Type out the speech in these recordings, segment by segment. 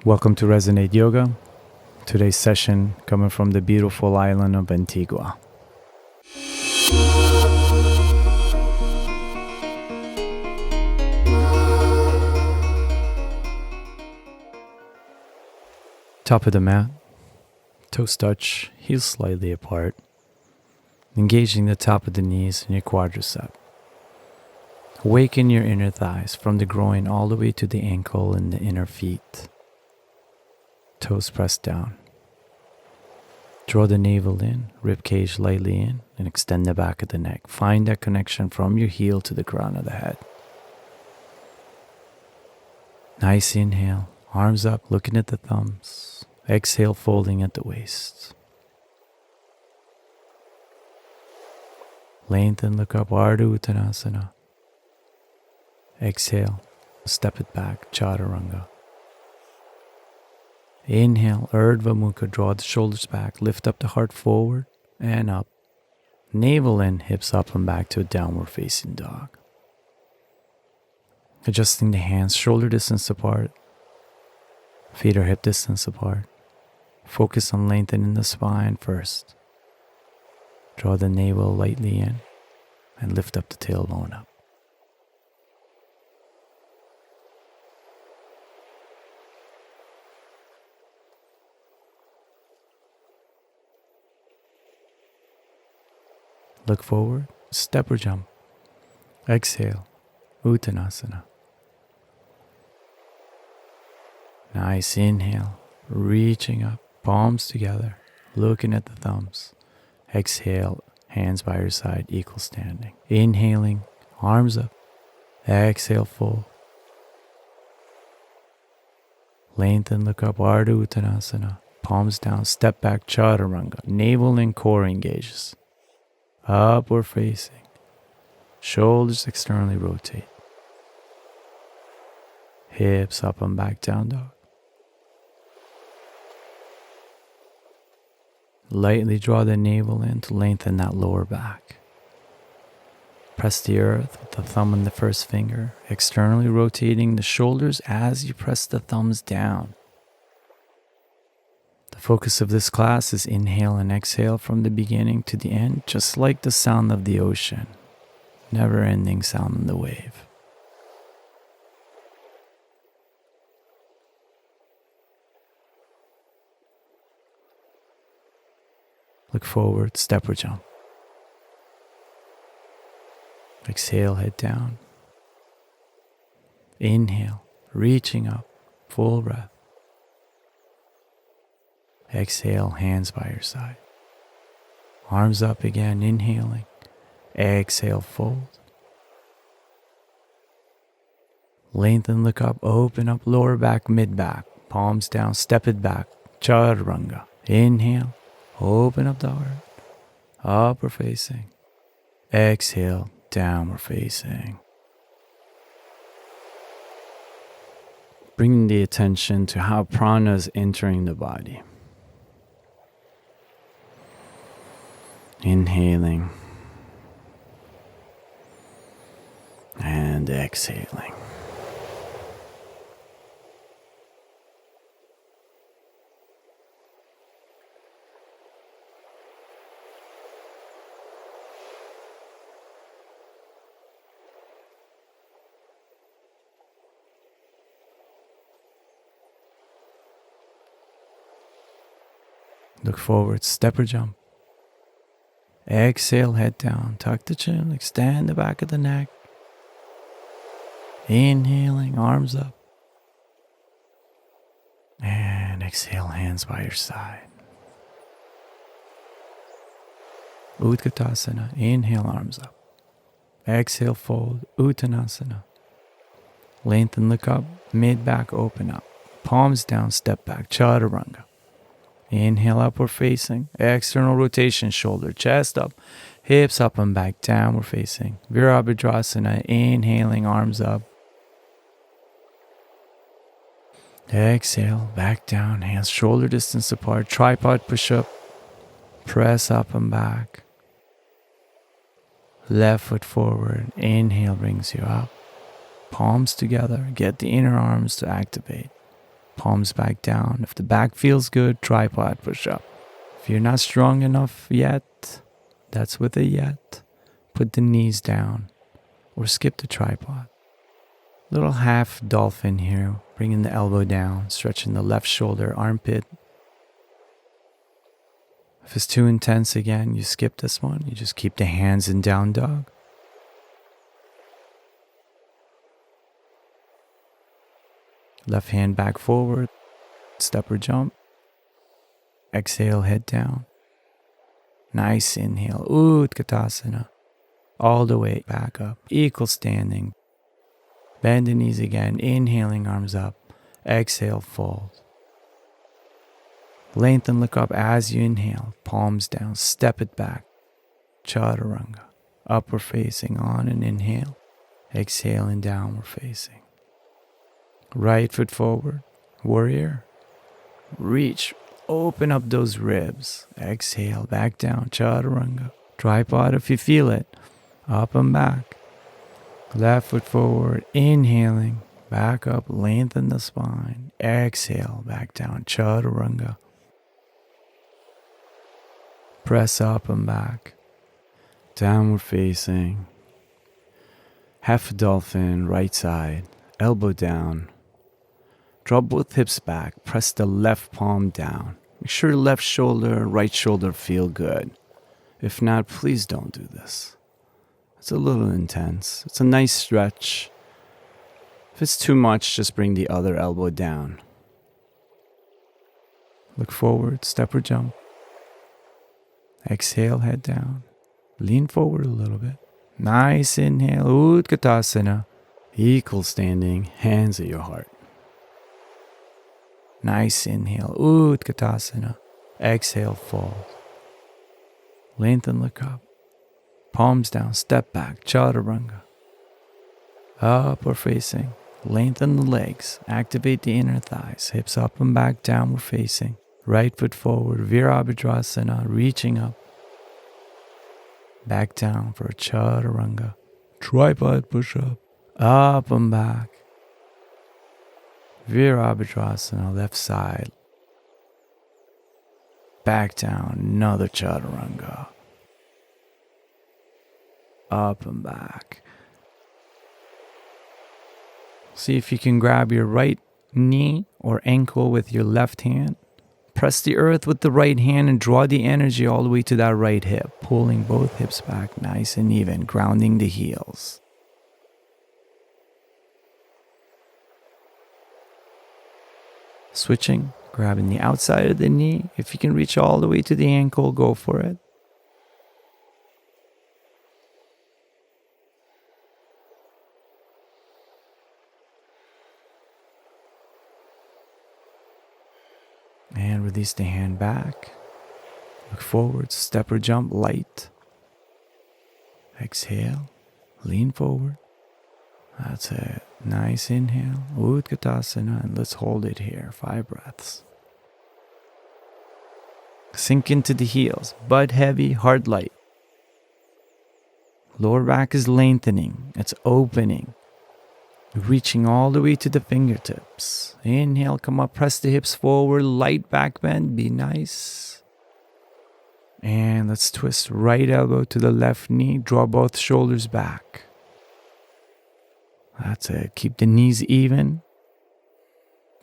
Welcome to Rezanateyoga. Today's session coming from the beautiful island of Antigua. Top of the mat, toes touch, heels slightly apart, engaging the top of the knees and your quadricep. Awaken your inner thighs from the groin all the way to the ankle and the inner feet. Toes pressed down. Draw the navel in, rib cage lightly in, and extend the back of the neck. Find that connection from your heel to the crown of the head. Nice inhale, arms up, looking at the thumbs. Exhale, folding at the waist. Lengthen, look up, Ardha Uttanasana. Exhale, step it back, Chaturanga. Inhale, Urdhva Mukha, draw the shoulders back, lift up the heart forward and up. Navel in, hips up and back to a downward facing dog. Adjusting the hands, shoulder distance apart. Feet are hip distance apart. Focus on lengthening the spine first. Draw the navel lightly in and lift up the tailbone up. Look forward, step or jump. Exhale, Uttanasana. Nice inhale, reaching up, palms together, looking at the thumbs. Exhale, hands by your side, equal standing. Inhaling, arms up. Exhale, fold. Lengthen, look up, Ardha Uttanasana. Palms down, step back, Chaturanga. Navel and core engages. Upward facing. Shoulders externally rotate. Hips up and back, down dog. Lightly draw the navel in to lengthen that lower back. Press the earth with the thumb and the first finger, externally rotating the shoulders as you press the thumbs down. The focus of this class is inhale and exhale from the beginning to the end, just like the sound of the ocean. Never-ending sound in the wave. Look forward, step or jump. Exhale, head down. Inhale, reaching up, full breath. Exhale, hands by your side. Arms up again, inhaling. Exhale, fold. Lengthen, look up, open up, lower back, mid back. Palms down, step it back, Chaturanga. Inhale, open up the heart. Upward facing. Exhale, downward facing. Bringing the attention to how prana is entering the body. Inhaling and exhaling. Look forward, step or jump. Exhale, head down, tuck the chin, extend the back of the neck. Inhaling, arms up. And exhale, hands by your side. Utkatasana, inhale, arms up. Exhale, fold, Uttanasana. Lengthen, look up, mid back, open up. Palms down, step back, Chaturanga. Inhale, upward facing. External rotation, shoulder, chest up. Hips up and back, downward facing. Virabhadrasana, inhaling, arms up. Exhale, back down, hands shoulder distance apart. Tripod push-up. Press up and back. Left foot forward. Inhale brings you up. Palms together. Get the inner arms to activate. Palms back down. If the back feels good, tripod push-up. If you're not strong enough yet, that's with a yet, put the knees down or skip the tripod. Little half dolphin here, bringing the elbow down, stretching the left shoulder, armpit. If it's too intense again, you skip this one. You just keep the hands in down dog. Left hand back forward, step or jump. Exhale, head down. Nice inhale, Utkatasana. All the way back up, equal standing. Bend the knees again, inhaling, arms up. Exhale, fold. Lengthen, look up as you inhale. Palms down, step it back. Chaturanga, upward facing on an inhale. Exhale and downward facing. Right foot forward, warrior. Reach, open up those ribs. Exhale, back down, chaturanga. Tripod if you feel it. Up and back. Left foot forward, inhaling. Back up, lengthen the spine. Exhale, back down, chaturanga. Press up and back. Downward facing. Half a dolphin, right side. Elbow down. Drop both hips back. Press the left palm down. Make sure left shoulder, right shoulder feel good. If not, please don't do this. It's a little intense. It's a nice stretch. If it's too much, just bring the other elbow down. Look forward, step or jump. Exhale, head down. Lean forward a little bit. Nice inhale, Utkatasana. Equal standing, hands at your heart. Nice inhale, Utkatasana. Exhale, fold. Lengthen, look up. Palms down, step back, chaturanga. Upward facing. Lengthen the legs. Activate the inner thighs. Hips up and back, downward facing. Right foot forward, Virabhadrasana, reaching up. Back down for a chaturanga. Tripod push-up. Up and back. Virabhadrasana, left side. Back down, another chaturanga. Up and back. See if you can grab your right knee or ankle with your left hand. Press the earth with the right hand and draw the energy all the way to that right hip, pulling both hips back nice and even, grounding the heels. Switching, grabbing the outside of the knee. If you can reach all the way to the ankle, go for it. And release the hand back. Look forward, step or jump, light. Exhale, lean forward. That's it. Nice inhale, Utkatasana, and let's hold it here. 5 breaths. Sink into the heels, butt heavy, heart light. Lower back is lengthening, it's opening. Reaching all the way to the fingertips. Inhale, come up, press the hips forward, light back bend, be nice. And let's twist right elbow to the left knee, draw both shoulders back. That's it, keep the knees even.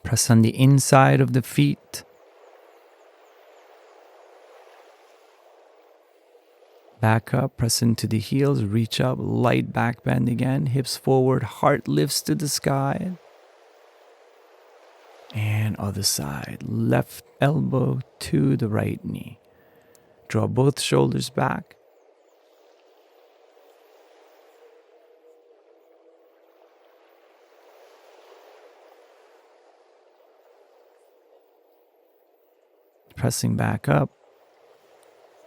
Press on the inside of the feet. Back up, press into the heels, reach up, light back bend again, hips forward, heart lifts to the sky. And other side, left elbow to the right knee. Draw both shoulders back. Pressing back up.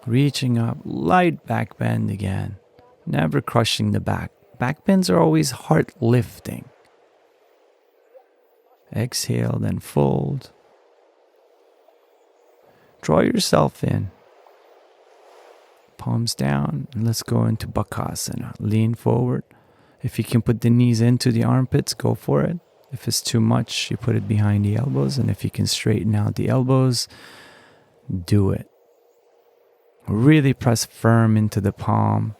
Reaching up, light back bend again. Never crushing the back. Back bends are always heart lifting. Exhale, then fold. Draw yourself in. Palms down, and let's go into Bakasana. Lean forward. If you can put the knees into the armpits, go for it. If it's too much, you put it behind the elbows. And if you can straighten out the elbows, do it. Really press firm into the palm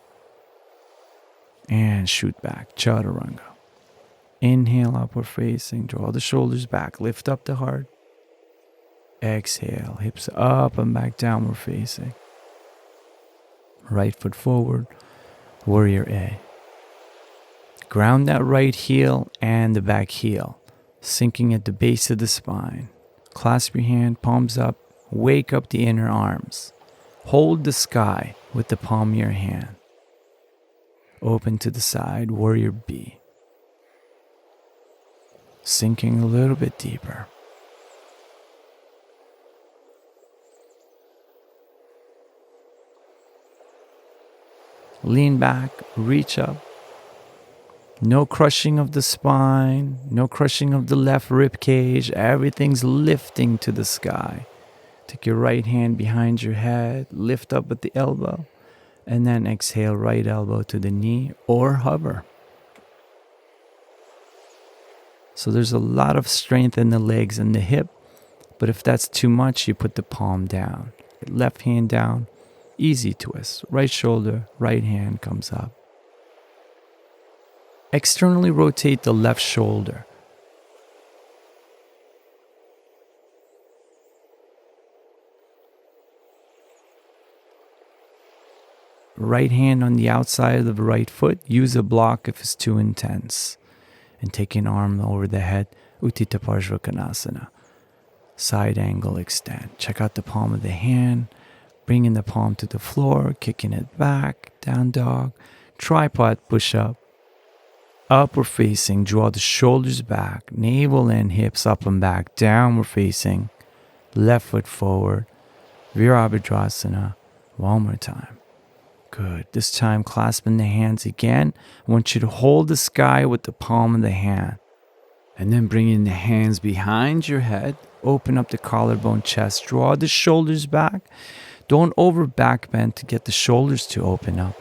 and shoot back. Chaturanga. Inhale, upward facing. Draw the shoulders back. Lift up the heart. Exhale, hips up and back, downward facing. Right foot forward. Warrior A. Ground that right heel and the back heel, sinking at the base of the spine. Clasp your hand, palms up. Wake up the inner arms. Hold the sky with the palm of your hand. Open to the side, Warrior B. Sinking a little bit deeper. Lean back, reach up. No crushing of the spine, no crushing of the left rib cage. Everything's lifting to the sky. Take your right hand behind your head, lift up at the elbow, and then exhale, right elbow to the knee or hover. So there's a lot of strength in the legs and the hip, but if that's too much, you put the palm down. Left hand down, easy twist. Right shoulder, right hand comes up. Externally rotate the left shoulder. Right hand on the outside of the right foot. Use a block if it's too intense. And take an arm over the head. Utthita Parshvakonasana. Side angle extend. Check out the palm of the hand. Bringing the palm to the floor. Kicking it back. Down dog. Tripod push up. Upward facing. Draw the shoulders back. Navel and hips up and back. Downward facing. Left foot forward. Virabhadrasana. One more time. Good. This time clasping the hands again. I want you to hold the sky with the palm of the hand. And then bringing the hands behind your head. Open up the collarbone, chest. Draw the shoulders back. Don't over back bend to get the shoulders to open up.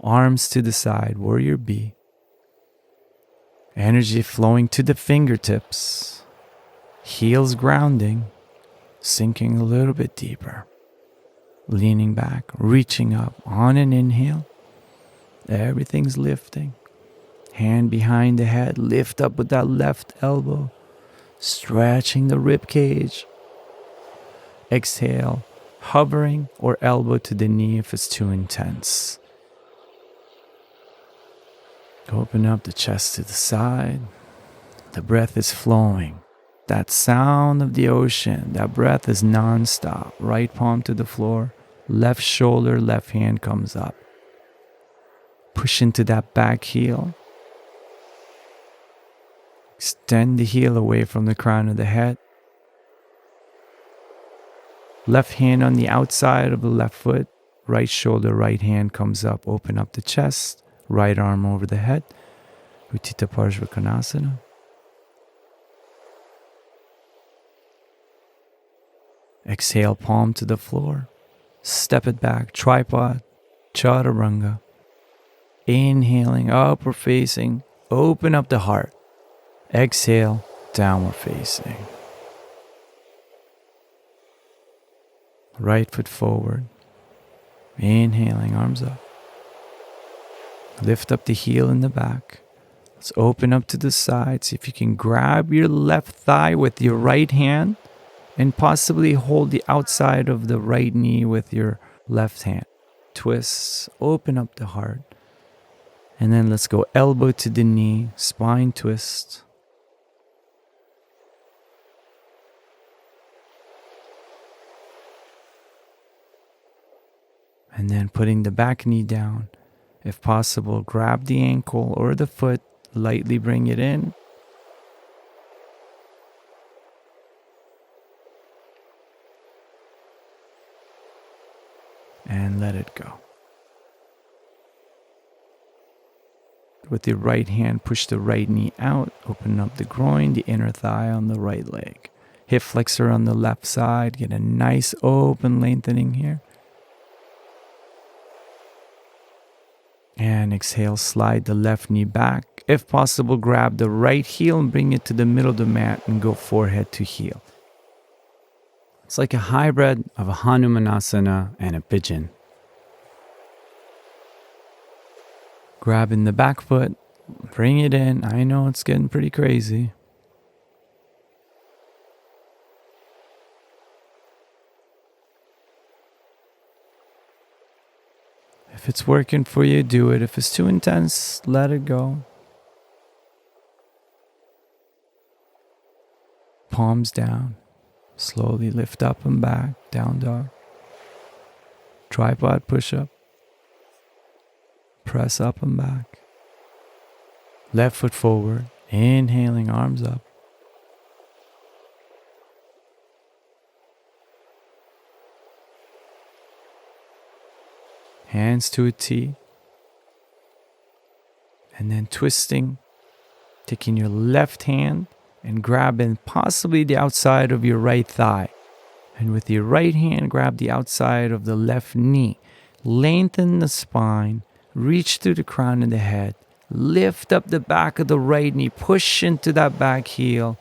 Arms to the side, Warrior B. Energy flowing to the fingertips. Heels grounding. Sinking a little bit deeper. Leaning back, reaching up on an inhale. Everything's lifting. Hand behind the head, lift up with that left elbow. Stretching the rib cage. Exhale, hovering or elbow to the knee if it's too intense. Open up the chest to the side. The breath is flowing. That sound of the ocean, that breath is non-stop. Right palm to the floor. Left shoulder, left hand comes up. Push into that back heel. Extend the heel away from the crown of the head. Left hand on the outside of the left foot. Right shoulder, right hand comes up. Open up the chest. Right arm over the head. Utthita Parshvakonasana. Exhale, palm to the floor. Step it back, tripod, chaturanga. Inhaling, upward facing. Open up the heart. Exhale, downward facing. Right foot forward. Inhaling, arms up. Lift up the heel in the back. Let's open up to the side. See if you can grab your left thigh with your right hand and possibly hold the outside of the right knee with your left hand. Twists, open up the heart. And then let's go elbow to the knee, spine twist. And then putting the back knee down. If possible, grab the ankle or the foot, lightly bring it in. And let it go. With your right hand, push the right knee out, open up the groin, the inner thigh on the right leg. Hip flexor on the left side, get a nice open lengthening here. And exhale, slide the left knee back. If possible, grab the right heel and bring it to the middle of the mat and go forehead to heel. It's like a hybrid of a Hanumanasana and a pigeon. Grabbing the back foot, bring it in. I know it's getting pretty crazy. If it's working for you, do it. If it's too intense, let it go. Palms down. Slowly lift up and back. Down dog. Tripod push-up. Press up and back. Left foot forward. Inhaling, arms up. Hands to a T. And then twisting. Taking your left hand and grabbing possibly the outside of your right thigh. And with your right hand, grab the outside of the left knee. Lengthen the spine. Reach through the crown of the head. Lift up the back of the right knee. Push into that back heel.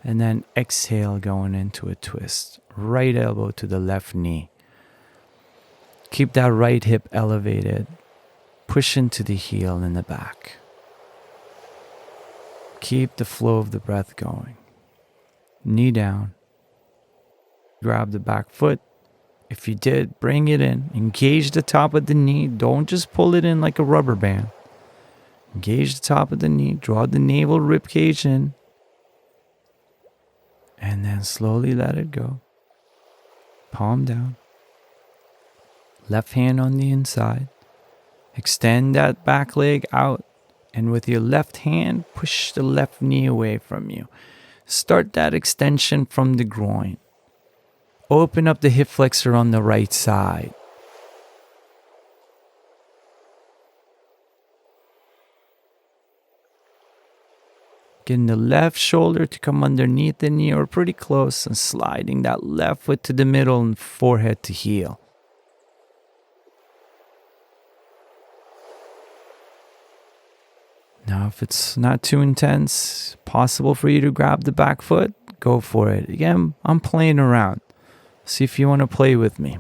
And then exhale, going into a twist. Right elbow to the left knee. Keep that right hip elevated. Push into the heel in the back. Keep the flow of the breath going. Knee down. Grab the back foot. If you did, bring it in. Engage the top of the knee. Don't just pull it in like a rubber band. Engage the top of the knee. Draw the navel rib cage in. And then slowly let it go. Palm down. Left hand on the inside. Extend that back leg out. And with your left hand, push the left knee away from you. Start that extension from the groin. Open up the hip flexor on the right side. Getting the left shoulder to come underneath the knee or pretty close and sliding that left foot to the middle and forehead to heel. Now, if it's not too intense, possible for you to grab the back foot, go for it. Again, I'm playing around. See if you want to play with me.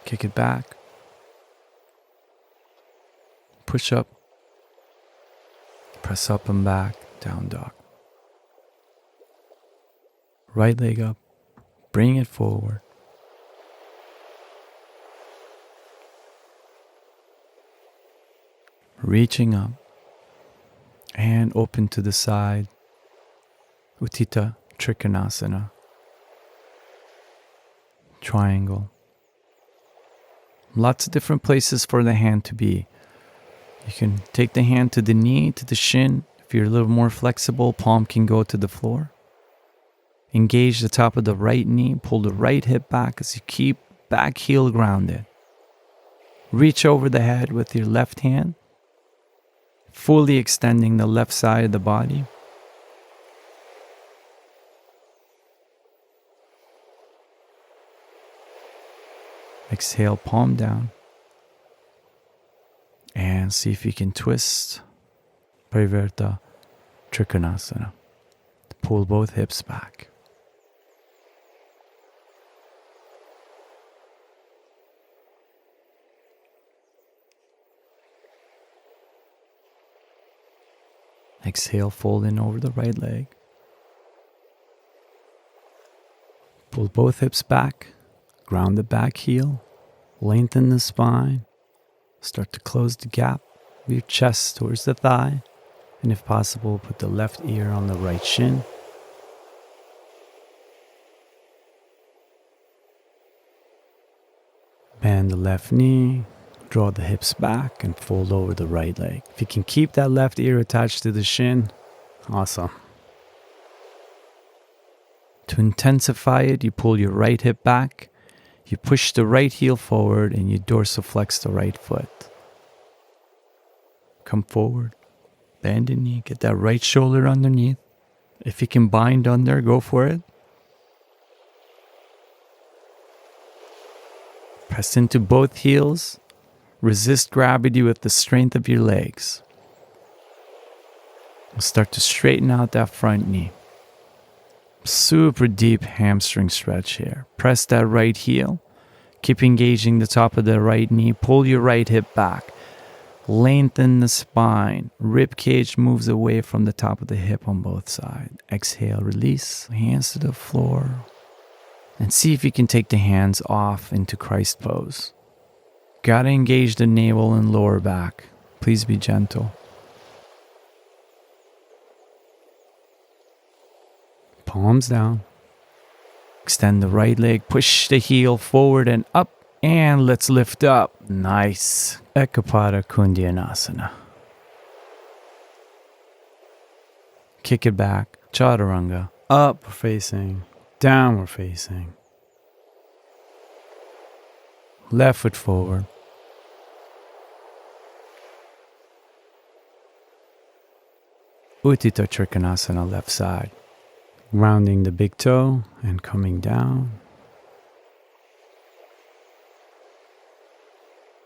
Kick it back. Push up. Press up and back. Down dog. Right leg up. Bring it forward. Reaching up. And open to the side. Utthita Trikonasana. Triangle. Lots of different places for the hand to be. You can take the hand to the knee, to the shin. If you're a little more flexible, palm can go to the floor. Engage the top of the right knee. Pull the right hip back as you keep back heel grounded. Reach over the head with your left hand. Fully extending the left side of the body. Exhale, palm down. And see if you can twist. Parivarta Trikonasana. Pull both hips back. Exhale, fold in over the right leg. Pull both hips back. Ground the back heel. Lengthen the spine. Start to close the gap of your chest towards the thigh. And if possible, put the left ear on the right shin. Bend the left knee. Draw the hips back and fold over the right leg. If you can keep that left ear attached to the shin, awesome. To intensify it, you pull your right hip back. You push the right heel forward and you dorsiflex the right foot. Come forward. Bend the knee, get that right shoulder underneath. If you can bind under, go for it. Press into both heels. Resist gravity with the strength of your legs. Start to straighten out that front knee. Super deep hamstring stretch here. Press that right heel. Keep engaging the top of the right knee. Pull your right hip back. Lengthen the spine. Rib cage moves away from the top of the hip on both sides. Exhale, release. Hands to the floor. And see if you can take the hands off into Christ pose. Gotta engage the navel and lower back. Please be gentle. Palms down. Extend the right leg. Push the heel forward and up. And let's lift up. Nice. Ekapada Kundyanasana. Kick it back. Chaturanga. Up facing. Downward facing. Left foot forward. Uttita Trikonasana, left side. Rounding the big toe and coming down.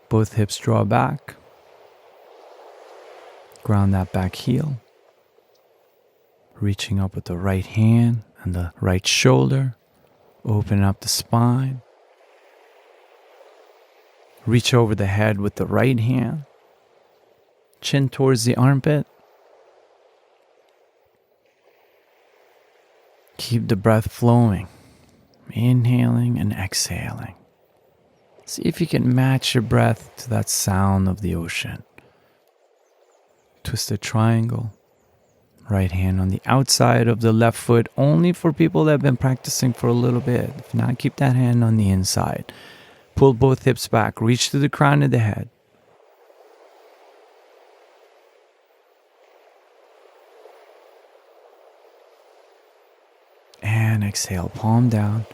Both hips draw back. Ground that back heel. Reaching up with the right hand and the right shoulder. Open up the spine. Reach over the head with the right hand. Chin towards the armpit. Keep the breath flowing. Inhaling and exhaling. See if you can match your breath to that sound of the ocean. Twisted triangle. Right hand on the outside of the left foot, only for people that have been practicing for a little bit. If not, keep that hand on the inside. Pull both hips back. Reach to the crown of the head. And exhale, palm down.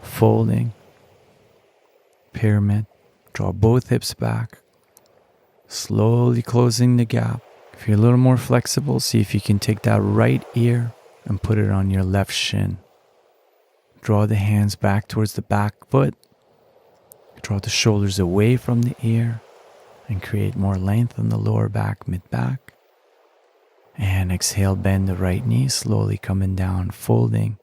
Folding. Pyramid. Draw both hips back. Slowly closing the gap. If you're a little more flexible, see if you can take that right ear and put it on your left shin. Draw the hands back towards the back foot. Draw the shoulders away from the ear and create more length in the lower back, mid-back. And exhale, bend the right knee, slowly coming down, folding.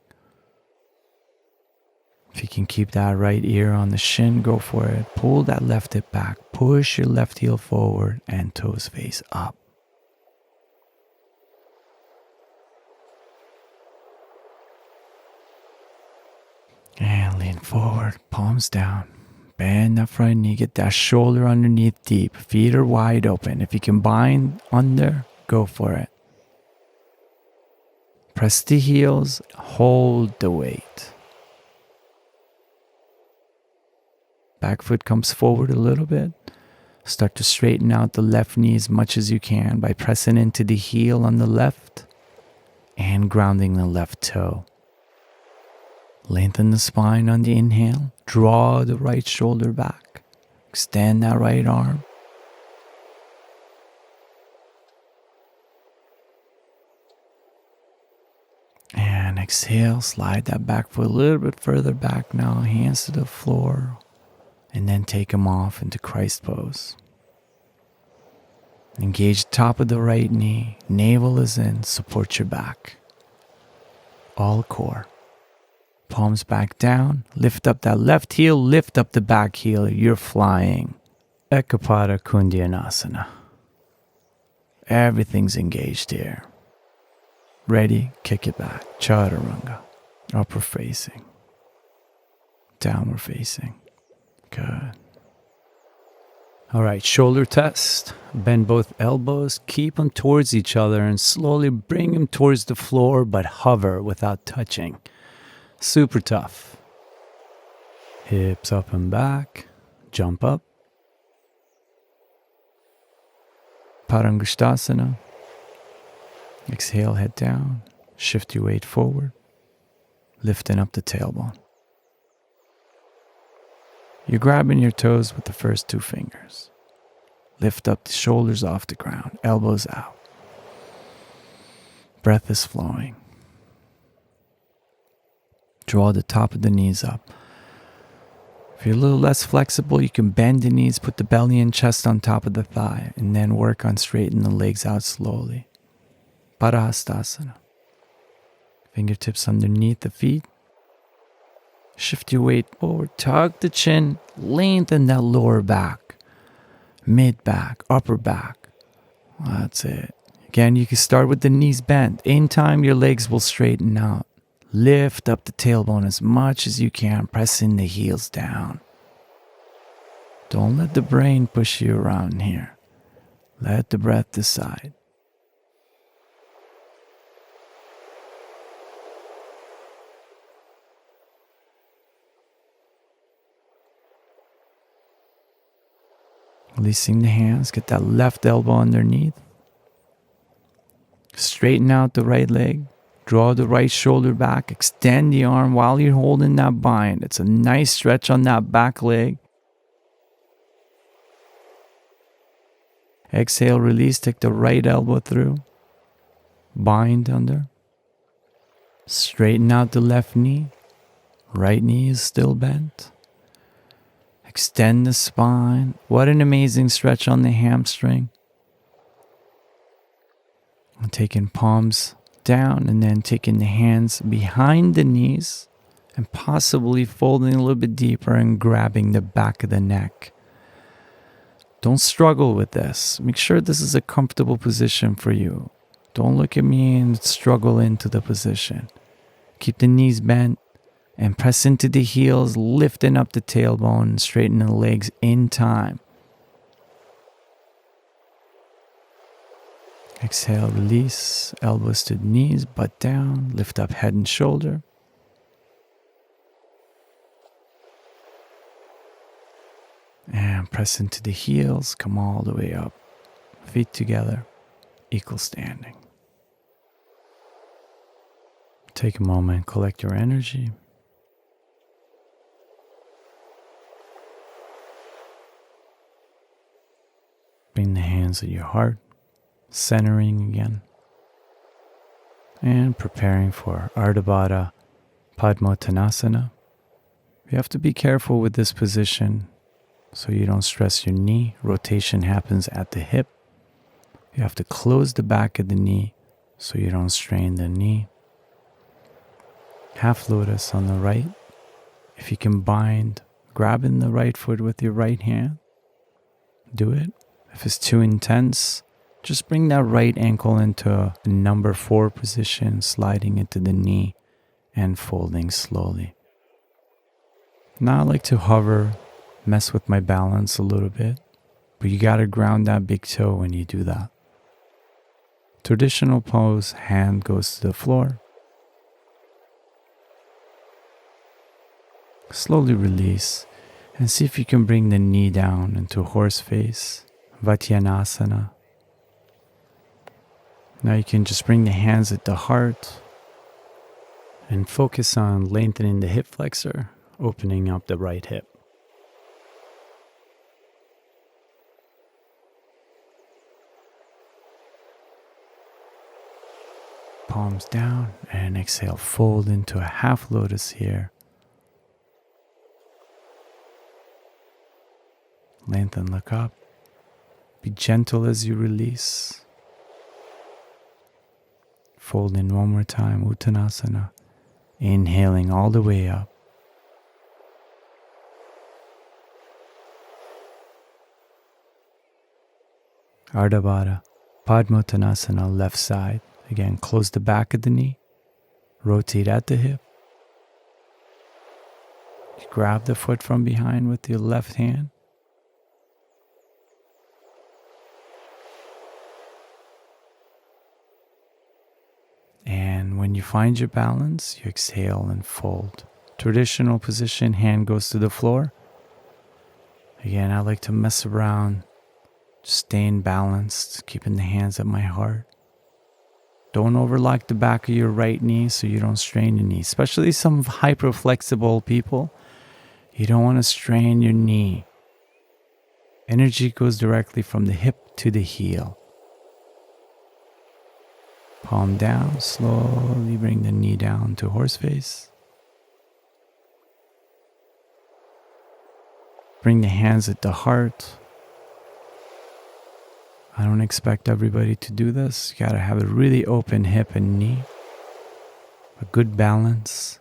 If you can keep that right ear on the shin, go for it. Pull that left hip back. Push your left heel forward and toes face up. And lean forward, palms down. Bend that front knee, get that shoulder underneath deep. Feet are wide open. If you can bind under, go for it. Press the heels, hold the weight. Back foot comes forward a little bit. Start to straighten out the left knee as much as you can by pressing into the heel on the left and grounding the left toe. Lengthen the spine on the inhale. Draw the right shoulder back. Extend that right arm. And exhale, slide that back foot a little bit further back now. Hands to the floor. And then take them off into Christ pose. Engage the top of the right knee. Navel is in. Support your back. All core. Palms back down. Lift up that left heel. Lift up the back heel. You're flying. Ekapada Kundyanasana. Everything's engaged here. Ready? Kick it back. Chaturanga. Upper facing. Downward facing. Good. All right, shoulder test. Bend both elbows. Keep them towards each other and slowly bring them towards the floor, but hover without touching. Super tough. Hips up and back. Jump up. Parangushtasana. Exhale, head down. Shift your weight forward. Lifting up the tailbone. You're grabbing your toes with the first two fingers. Lift up the shoulders off the ground, elbows out. Breath is flowing. Draw the top of the knees up. If you're a little less flexible, you can bend the knees, put the belly and chest on top of the thigh, and then work on straightening the legs out slowly. Parahastasana. Fingertips underneath the feet. Shift your weight forward, tug the chin, lengthen that lower back, mid back, upper back. That's it. Again, you can start with the knees bent. In time, your legs will straighten out. Lift up the tailbone as much as you can, pressing the heels down. Don't let the brain push you around here. Let the breath decide. Releasing the hands, get that left elbow underneath. Straighten out the right leg. Draw the right shoulder back. Extend the arm while you're holding that bind. It's a nice stretch on that back leg. Exhale, release. Take the right elbow through. Bind under. Straighten out the left knee. Right knee is still bent. Extend the spine. What an amazing stretch on the hamstring. And taking palms down and then taking the hands behind the knees and possibly folding a little bit deeper and grabbing the back of the neck. Don't struggle with this. Make sure this is a comfortable position for you. Don't look at me and struggle into the position. Keep the knees bent and press into the heels, lifting up the tailbone and straighten the legs in time. Exhale, release, elbows to the knees, butt down, lift up head and shoulder. And press into the heels, come all the way up. Feet together, equal standing. Take a moment, collect your energy. Bring the hands at your heart. Centering again and preparing for Ardha Baddha Padmottanasana. You have to be careful with this position so you don't stress your knee. Rotation happens at the hip. You have to close the back of the knee so you don't strain the knee. Half lotus on the right. If you can bind, grabbing the right foot with your right hand, do it. If it's too intense, just bring that right ankle into a number 4 position, sliding into the knee and folding slowly. Now I like to hover, mess with my balance a little bit, but you gotta ground that big toe when you do that. Traditional pose, hand goes to the floor. Slowly release and see if you can bring the knee down into horse face, Vatyanasana. Now you can just bring the hands at the heart and focus on lengthening the hip flexor, opening up the right hip. Palms down and exhale, fold into a half lotus here. Lengthen, look up. Be gentle as you release. Fold in one more time, Uttanasana. Inhaling all the way up. Ardha Baddha Padmottanasana, left side. Again, close the back of the knee. Rotate at the hip. You grab the foot from behind with your left hand. And when you find your balance, you exhale and fold. Traditional position, hand goes to the floor. Again, I like to mess around, just staying balanced, keeping the hands at my heart. Don't overlock the back of your right knee so you don't strain your knee, especially some hyper-flexible people. You don't want to strain your knee. Energy goes directly from the hip to the heel. Palm down, slowly bring the knee down to horse face. Bring the hands at the heart. I don't expect everybody to do this. You gotta have a really open hip and knee. A good balance.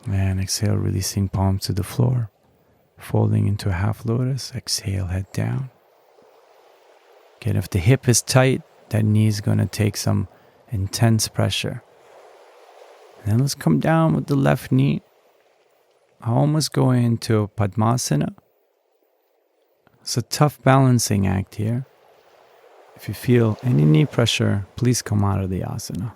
And exhale, releasing palms to the floor. Folding into a half lotus. Exhale, head down. Again, if the hip is tight, that knee is going to take some intense pressure. And then let's come down with the left knee. I almost go into Padmasana. It's a tough balancing act here. If you feel any knee pressure, please come out of the asana.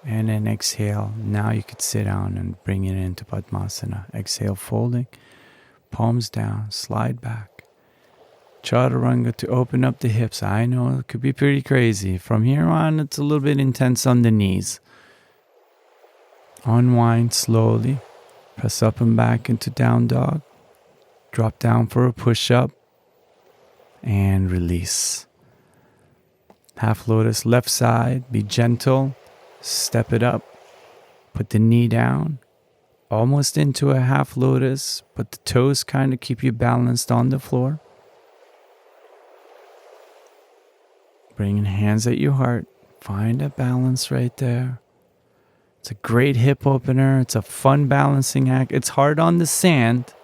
And then exhale. Now you could sit down and bring it into Padmasana. Exhale, folding. Palms down. Slide back. Chaturanga to open up the hips. I know it could be pretty crazy. From here on, it's a little bit intense on the knees. Unwind slowly. Press up and back into down dog. Drop down for a push-up. And release. Half lotus left side. Be gentle. Step it up, put the knee down, almost into a half lotus, but the toes kind of keep you balanced on the floor. Bring hands at your heart, find a balance right there. It's a great hip opener, it's a fun balancing act. It's hard on the sand.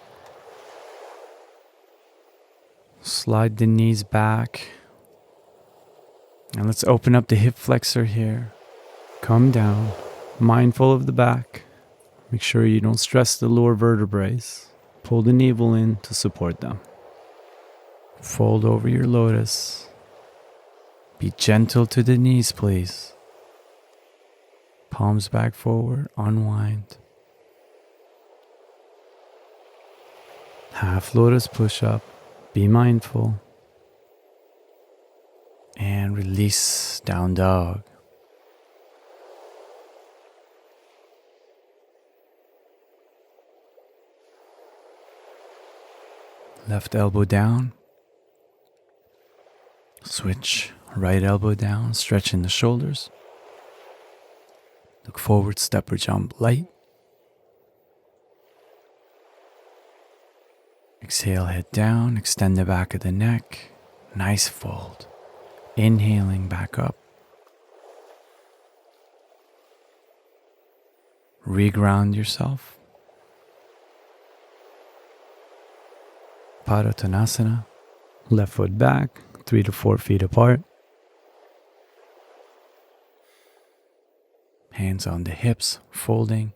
Slide the knees back. And let's open up the hip flexor here. Come down, mindful of the back. Make sure you don't stress the lower vertebrae. Pull the navel in to support them. Fold over your lotus. Be gentle to the knees, please. Palms back forward, unwind. Half lotus push up. Be mindful. And release, down dog. Left elbow down. Switch right elbow down, stretching the shoulders. Look forward, step or jump light. Exhale, head down, extend the back of the neck. Nice fold. Inhaling back up. Reground yourself. Padottanasana. Left foot back, 3 to 4 feet apart. Hands on the hips, folding.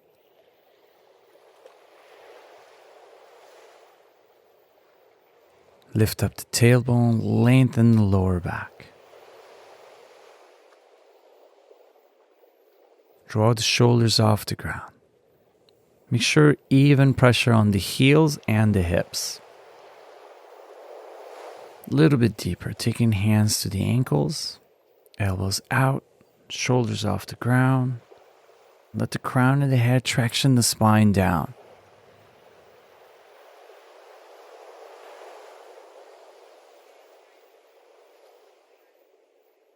Lift up the tailbone, lengthen the lower back. Draw the shoulders off the ground. Make sure even pressure on the heels and the hips. A little bit deeper, taking hands to the ankles, elbows out, shoulders off the ground. Let the crown of the head traction the spine down.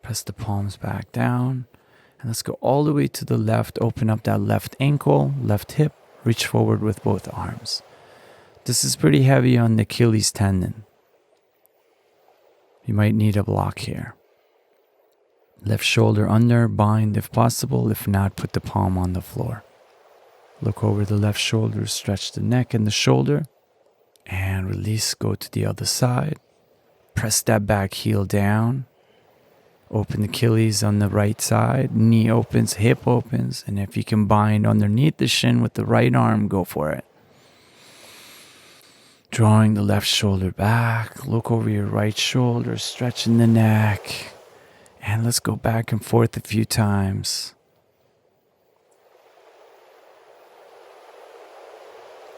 Press the palms back down. And let's go all the way to the left. Open up that left ankle, left hip. Reach forward with both arms. This is pretty heavy on the Achilles tendon. You might need a block here. Left shoulder under, bind if possible. If not, put the palm on the floor. Look over the left shoulder, stretch the neck and the shoulder. And release, go to the other side. Press that back heel down. Open the Achilles on the right side. Knee opens, hip opens. And if you can bind underneath the shin with the right arm, go for it. Drawing the left shoulder back. Look over your right shoulder, stretching the neck. And let's go back and forth a few times.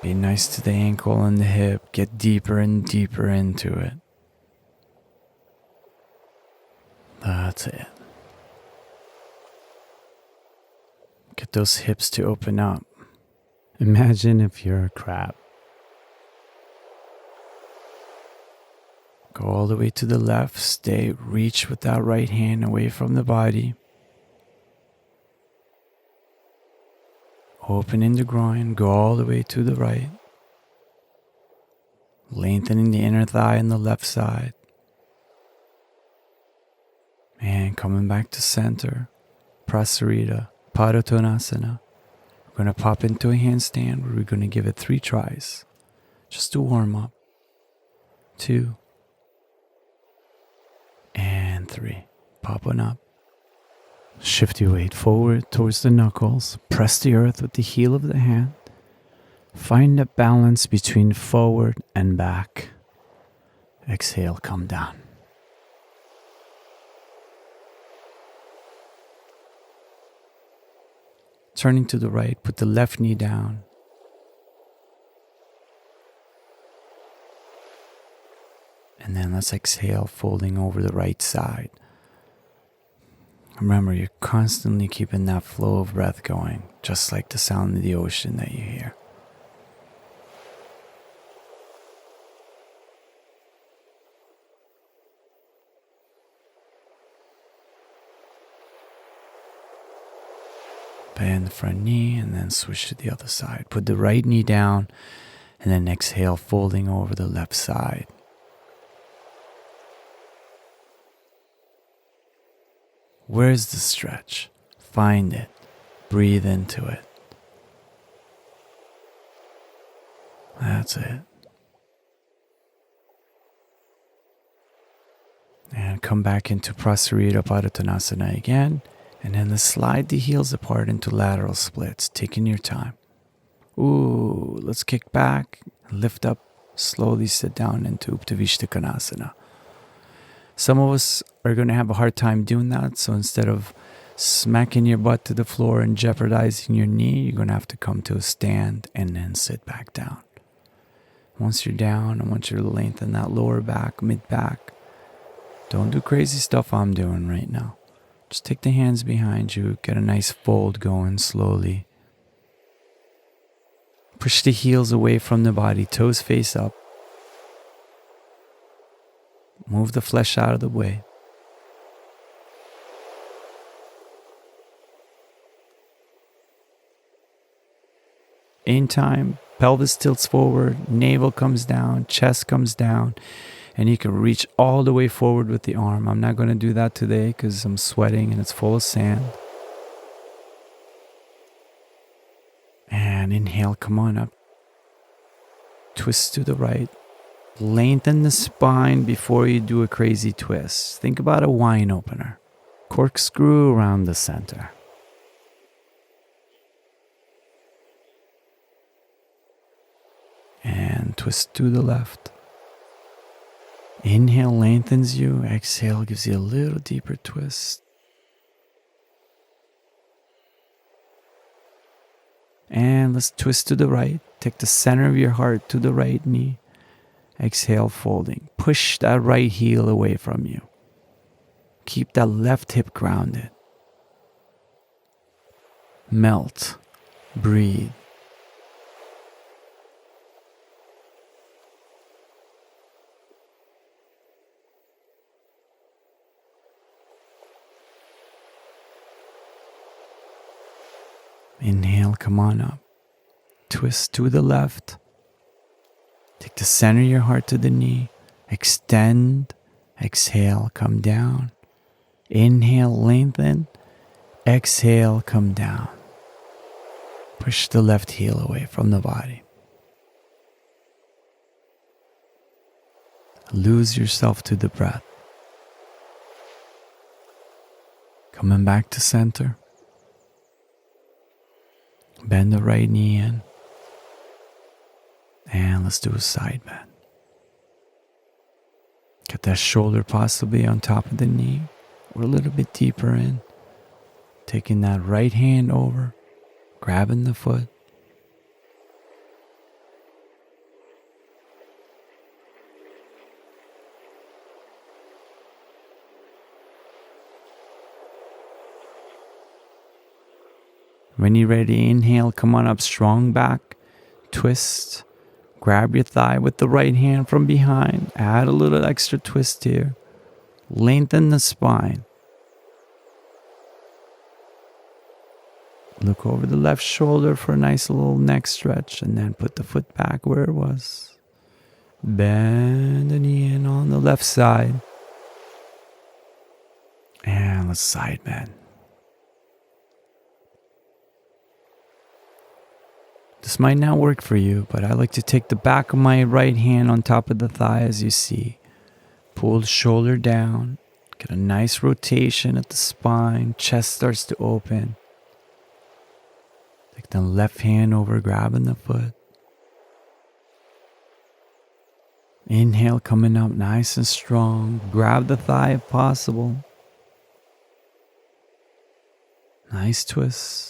Be nice to the ankle and the hip. Get deeper and deeper into it. That's it. Get those hips to open up. Imagine if you're a crab. Go all the way to the left. Stay. Reach with that right hand away from the body. Open in the groin. Go all the way to the right. Lengthening the inner thigh on the left side. And coming back to center. Prasarita. Padottanasana. We're going to pop into a handstand where we're going to give it 3 tries. Just to warm up. 2. And 3. Pop on up. Shift your weight forward towards the knuckles. Press the earth with the heel of the hand. Find a balance between forward and back. Exhale, come down. Turning to the right, put the left knee down. And then let's exhale, folding over the right side. Remember, you're constantly keeping that flow of breath going, just like the sound of the ocean that you hear. Bend the front knee and then switch to the other side. Put the right knee down and then exhale, folding over the left side. Where's the stretch? Find it. Breathe into it. That's it. And come back into Prasarita Padottanasana again. And then let's slide the heels apart into lateral splits, taking your time. Ooh, let's kick back, lift up, slowly sit down into Uttanasana Konasana. Some of us are going to have a hard time doing that, so instead of smacking your butt to the floor and jeopardizing your knee, you're going to have to come to a stand and then sit back down. Once you're down, I want you to lengthen that lower back, mid-back. Don't do crazy stuff I'm doing right now. Just take the hands behind you, get a nice fold going slowly. Push the heels away from the body, toes face up. Move the flesh out of the way. In time, pelvis tilts forward, navel comes down, chest comes down. And you can reach all the way forward with the arm. I'm not going to do that today because I'm sweating and it's full of sand. And inhale, come on up. Twist to the right. Lengthen the spine before you do a crazy twist. Think about a wine opener. Corkscrew around the center. And twist to the left. Inhale lengthens you, exhale gives you a little deeper twist. And let's twist to the right. Take the center of your heart to the right knee. Exhale, folding. Push that right heel away from you. Keep that left hip grounded. Melt. Breathe. Inhale, come on up. Twist to the left. Take the center of your heart to the knee. Extend. Exhale, come down. Inhale, lengthen. Exhale, come down. Push the left heel away from the body. Lose yourself to the breath. Coming back to center. Bend the right knee in. And let's do a side bend. Get that shoulder possibly on top of the knee or a little bit deeper in. Taking that right hand over, grabbing the foot. When you're ready, inhale, come on up strong back, twist, grab your thigh with the right hand from behind, add a little extra twist here, lengthen the spine. Look over the left shoulder for a nice little neck stretch, and then put the foot back where it was. Bend the knee in on the left side. And let's side bend. This might not work for you, but I like to take the back of my right hand on top of the thigh as you see. Pull the shoulder down. Get a nice rotation at the spine. Chest starts to open. Take the left hand over, grabbing the foot. Inhale, coming up nice and strong. Grab the thigh if possible. Nice twist.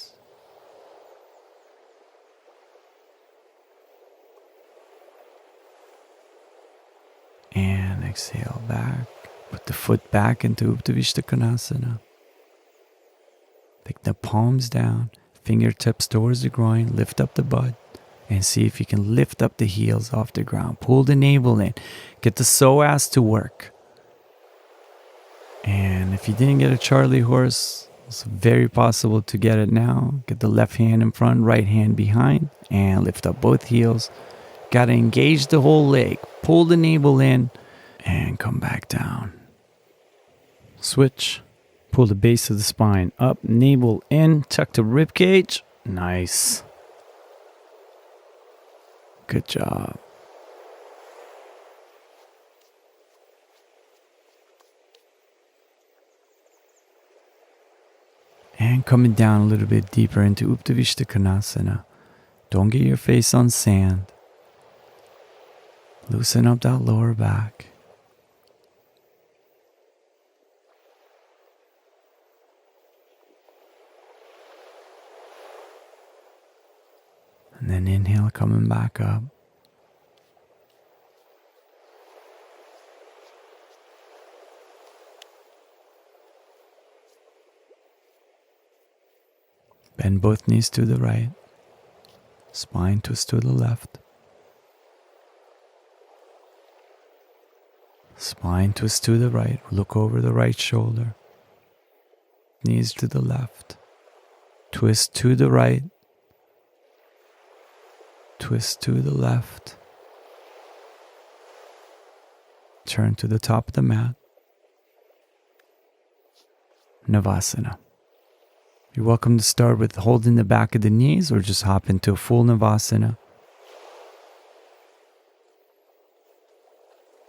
And exhale back. Put the foot back into Uttanavishta Konasana. Take the palms down. Fingertips towards the groin, lift up the butt, and see if you can lift up the heels off the ground. Pull the navel in. Get the psoas to work. And if you didn't get a Charlie horse, it's very possible to get it now. Get the left hand in front, right hand behind, and lift up both heels. Got to engage the whole leg. Pull the navel in, and come back down. Switch. Pull the base of the spine up, navel in, tuck the rib cage. Nice. Good job. And coming down a little bit deeper into Uttanavishta Konasana. Don't get your face on sand. Loosen up that lower back. And then inhale, coming back up. Bend both knees to the right. Spine twist to the left. Spine twist to the right. Look over the right shoulder. Knees to the left. Twist to the right. Twist to the left. Turn to the top of the mat. Navasana. You're welcome to start with holding the back of the knees or just hop into a full Navasana.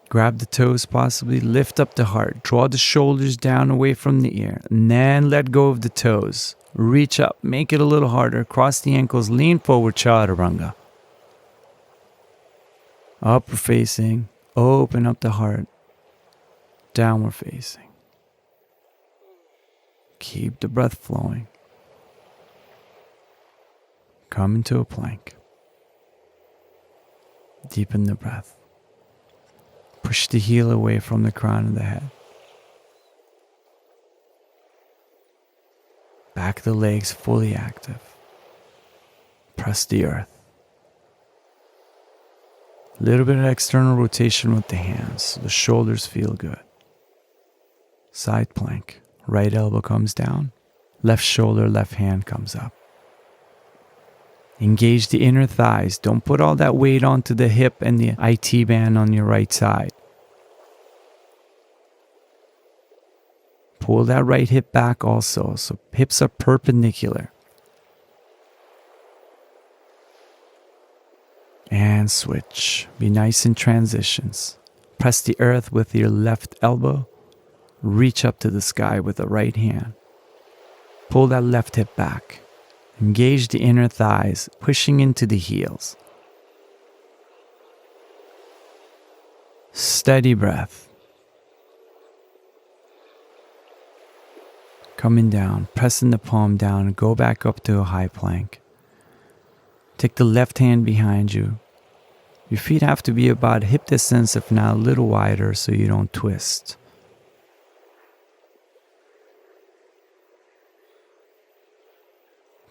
Grab the toes, possibly lift up the heart. Draw the shoulders down away from the ear. And then let go of the toes. Reach up, make it a little harder. Cross the ankles, lean forward, Chaturanga. Upward facing, open up the heart. Downward facing. Keep the breath flowing. Come into a plank. Deepen the breath. Push the heel away from the crown of the head. Back of the legs fully active. Press the earth. A little bit of external rotation with the hands so the shoulders feel good. Side plank. Right elbow comes down. Left shoulder, left hand comes up. Engage the inner thighs. Don't put all that weight onto the hip and the IT band on your right side. Pull that right hip back also, so hips are perpendicular. And switch. Be nice in transitions. Press the earth with your left elbow. Reach up to the sky with the right hand. Pull that left hip back. Engage the inner thighs, pushing into the heels. Steady breath. Coming down, pressing the palm down, and go back up to a high plank. Take the left hand behind you. Your feet have to be about hip distance, if not a little wider, so you don't twist.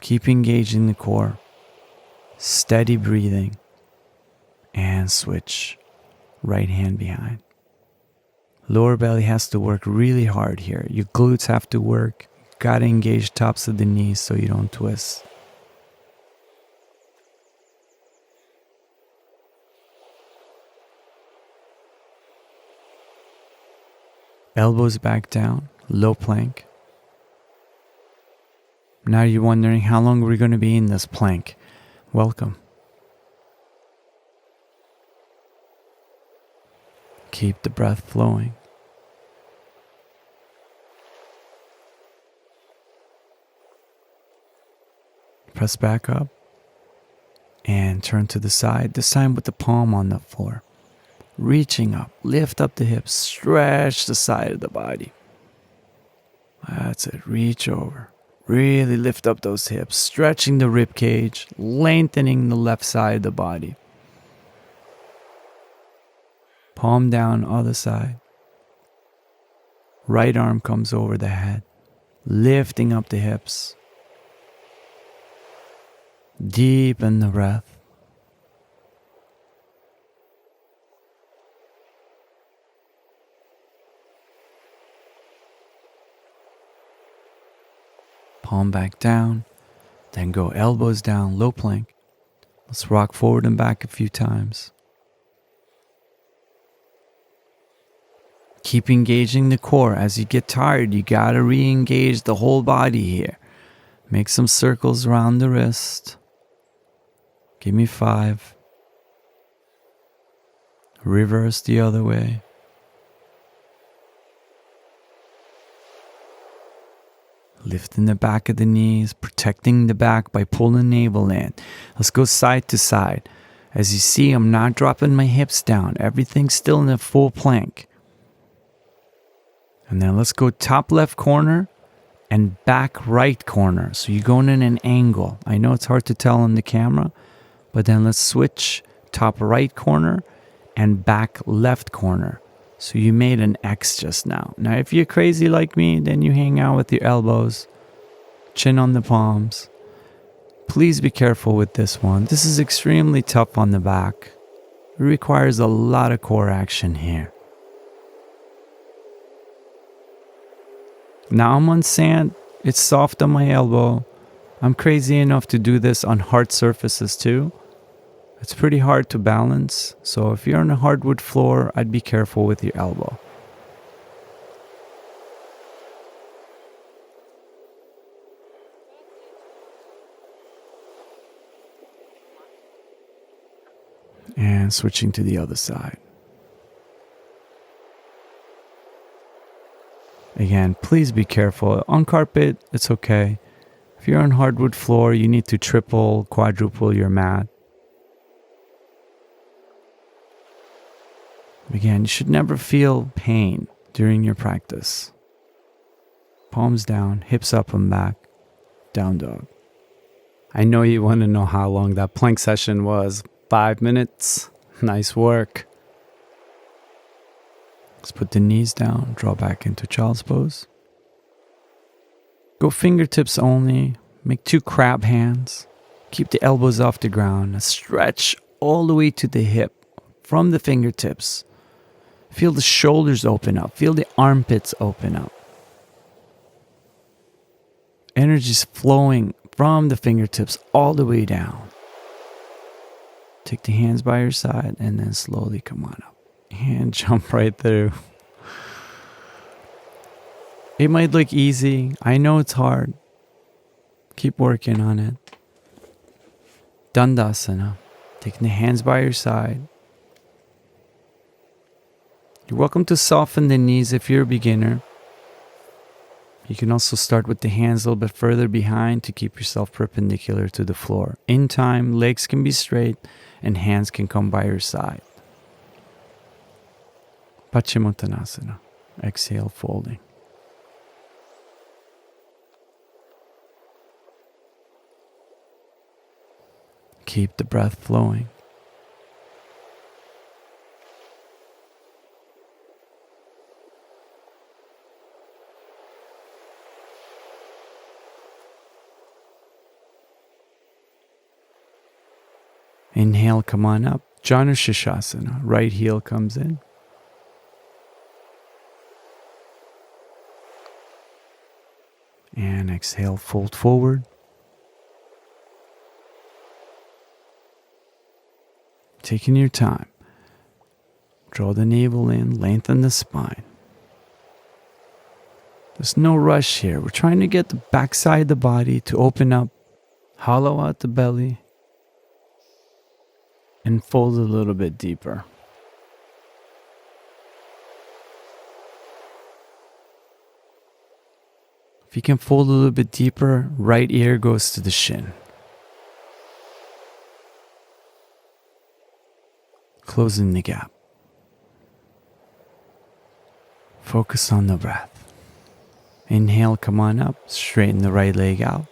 Keep engaging the core. Steady breathing. And switch. Right hand behind. Lower belly has to work really hard here. Your glutes have to work. Gotta engage tops of the knees so you don't twist. Elbows back down, low plank. Now you're wondering how long we're going to be in this plank. Welcome. Keep the breath flowing. Press back up and turn to the side, this time with the palm on the floor. Reaching up, lift up the hips, stretch the side of the body. That's it, reach over. Really lift up those hips, stretching the rib cage, lengthening the left side of the body. Palm down, other side. Right arm comes over the head, lifting up the hips. Deepen the breath. Palm back down, then go elbows down, low plank. Let's rock forward and back a few times. Keep engaging the core. As you get tired, you gotta re-engage the whole body here. Make some circles around the wrist. Give me 5. Reverse the other way. Lifting the back of the knees, protecting the back by pulling the navel in. Let's go side to side. As you see, I'm not dropping my hips down. Everything's still in a full plank. And then let's go top left corner and back right corner. So you're going in an angle. I know it's hard to tell on the camera, but then let's switch top right corner and back left corner. So you made an X just now. Now, if you're crazy like me, then you hang out with your elbows, chin on the palms. Please be careful with this one. This is extremely tough on the back. It requires a lot of core action here. Now I'm on sand. It's soft on my elbow. I'm crazy enough to do this on hard surfaces too. It's pretty hard to balance, so if you're on a hardwood floor, I'd be careful with your elbow. And switching to the other side. Again, please be careful. On carpet, it's okay. If you're on hardwood floor, you need to triple, quadruple your mat. Again, you should never feel pain during your practice. Palms down, hips up and back, down dog. I know you want to know how long that plank session was. 5 minutes. Nice work. Let's put the knees down, draw back into child's pose. Go fingertips only. Make 2 crab hands. Keep the elbows off the ground. Stretch all the way to the hip from the fingertips. Feel the shoulders open up. Feel the armpits open up. Energy's flowing from the fingertips all the way down. Take the hands by your side and then slowly come on up. And jump right through. It might look easy. I know it's hard. Keep working on it. Dandasana. Taking the hands by your side. You're welcome to soften the knees if you're a beginner. You can also start with the hands a little bit further behind to keep yourself perpendicular to the floor. In time, legs can be straight and hands can come by your side. Paschimottanasana. Exhale, folding. Keep the breath flowing. Inhale, come on up. Janushirshasana. Right heel comes in. And exhale, fold forward. Taking your time. Draw the navel in, lengthen the spine. There's no rush here. We're trying to get the backside of the body to open up, hollow out the belly, and fold a little bit deeper. If you can fold a little bit deeper, right ear goes to the shin. Closing the gap. Focus on the breath. Inhale, come on up, straighten the right leg out.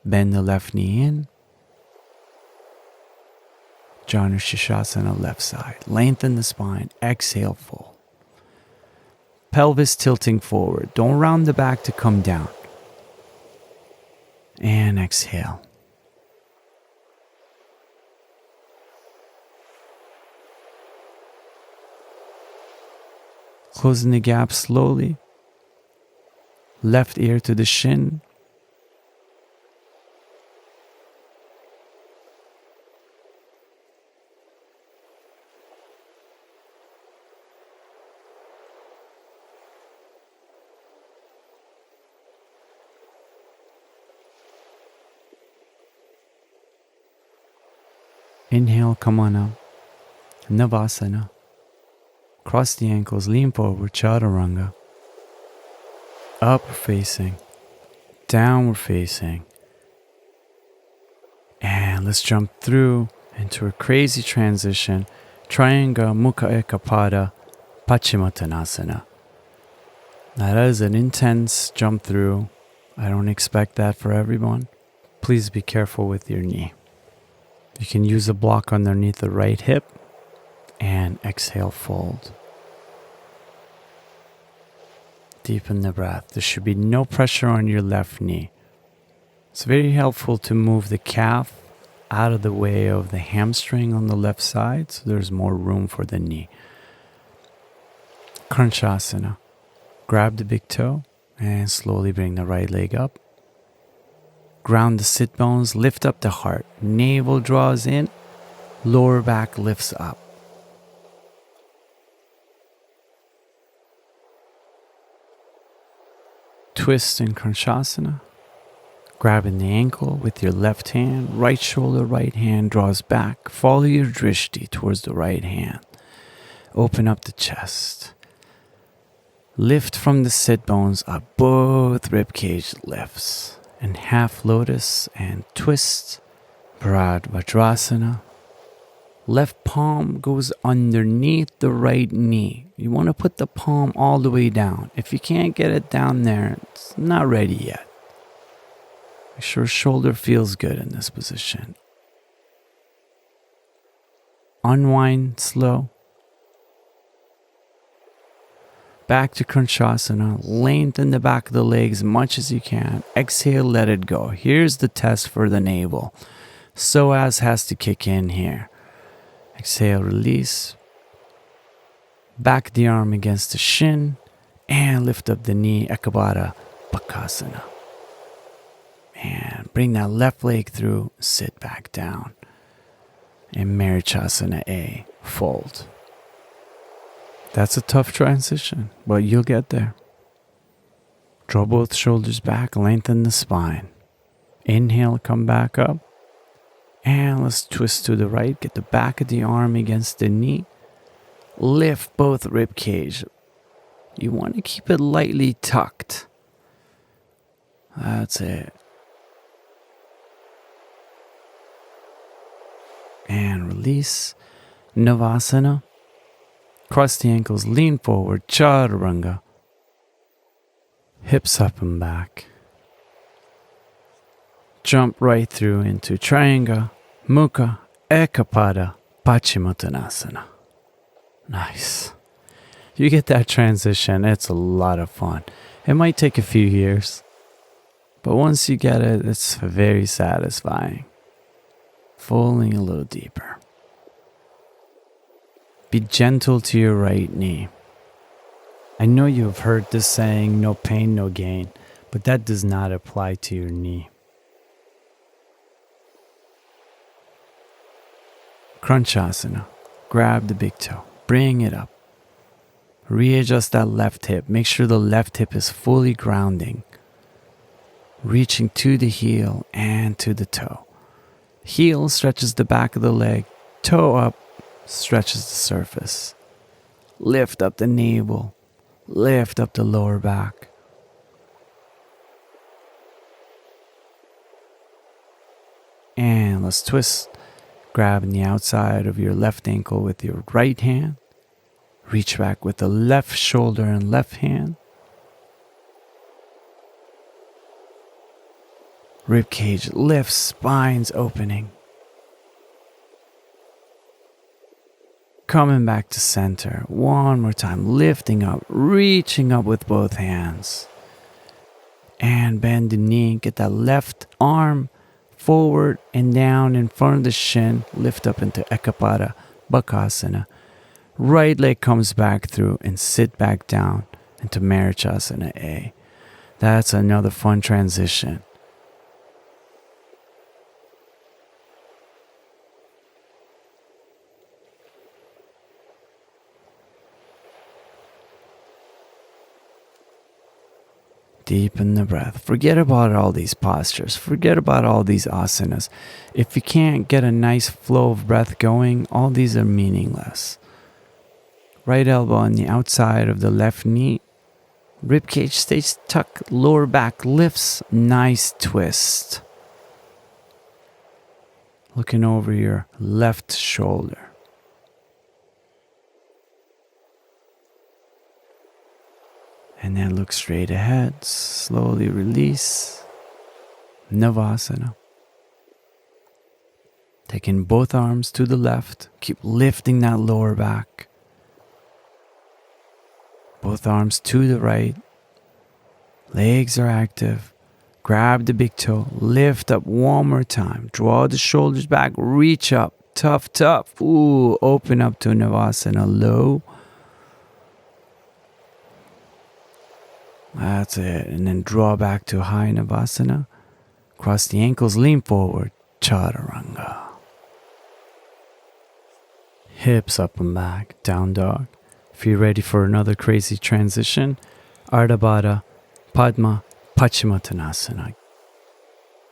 Bend the left knee in. Janushirshasana, left side. Lengthen the spine, exhale, fold. Pelvis tilting forward. Don't round the back to come down. And exhale. Closing the gap slowly. Left ear to the shin. Inhale, come on up. Navasana. Cross the ankles, lean forward, chaturanga. Upward facing, downward facing. And let's jump through into a crazy transition. Triangle Mukha Ekapada Paschimottanasana. Now that is an intense jump through. I don't expect that for everyone. Please be careful with your knee. You can use a block underneath the right hip and exhale, fold. Deepen the breath. There should be no pressure on your left knee. It's very helpful to move the calf out of the way of the hamstring on the left side so there's more room for the knee. Kranchasana. Grab the big toe and slowly bring the right leg up. Ground the sit bones, lift up the heart. Navel draws in, lower back lifts up. Twist in Kranchasana. Grabbing the ankle with your left hand, right shoulder, right hand draws back. Follow your drishti towards the right hand. Open up the chest. Lift from the sit bones up, both rib cage lifts. And half lotus and twist. Vajrasana. Left palm goes underneath the right knee. You want to put the palm all the way down. If you can't get it down there, it's not ready yet. Make sure shoulder feels good in this position. Unwind slow. Back to Kranchasana. Lengthen the back of the legs as much as you can. Exhale, let it go. Here's the test for the navel. Psoas has to kick in here. Exhale, release. Back the arm against the shin. And lift up the knee, Ekabara Bakasana. And bring that left leg through. Sit back down. And Marichasana A. Fold. That's a tough transition, but you'll get there. Draw both shoulders back, lengthen the spine. Inhale, come back up. And let's twist to the right. Get the back of the arm against the knee. Lift both rib cage. You want to keep it lightly tucked. That's it. And release. Navasana. Cross the ankles, lean forward, chaturanga. Hips up and back. Jump right through into triangle, mukha, ekapada, paschimottanasana. Nice. You get that transition, it's a lot of fun. It might take a few years, But once you get it, it's very satisfying. Falling a little deeper. Be gentle to your right knee. I know you have heard this saying, no pain, no gain, but that does not apply to your knee. Crunchasana. Grab the big toe. Bring it up. Readjust that left hip. Make sure the left hip is fully grounding. Reaching to the heel and to the toe. Heel stretches the back of the leg. Toe up stretches the surface. Lift up the navel. Lift up the lower back. And let's twist. Grabbing the outside of your left ankle with your right hand. Reach back with the left shoulder and left hand. Rib cage lifts, spine's opening. Coming back to center. One more time. Lifting up, reaching up with both hands. And bend the knee. Get that left arm forward and down in front of the shin. Lift up into Ekapada, Bakasana. Right leg comes back through and sit back down into Marichasana A. That's another fun transition. Deepen the breath. Forget about all these postures. Forget about all these asanas. If you can't get a nice flow of breath going, all these are meaningless. Right elbow on the outside of the left knee. Ribcage stays tucked. Lower back lifts. Nice twist. Looking over your left shoulder. And then look straight ahead. Slowly release. Navasana. Taking both arms to the left. Keep lifting that lower back. Both arms to the right. Legs are active. Grab the big toe. Lift up one more time. Draw the shoulders back. Reach up. Tough, tough. Ooh, open up to Navasana low. That's it. And then draw back to high Navasana. Cross the ankles, lean forward. Chaturanga. Hips up and back. Down dog. If you're ready for another crazy transition, Ardha Baddha, Padma, Paschimottanasana.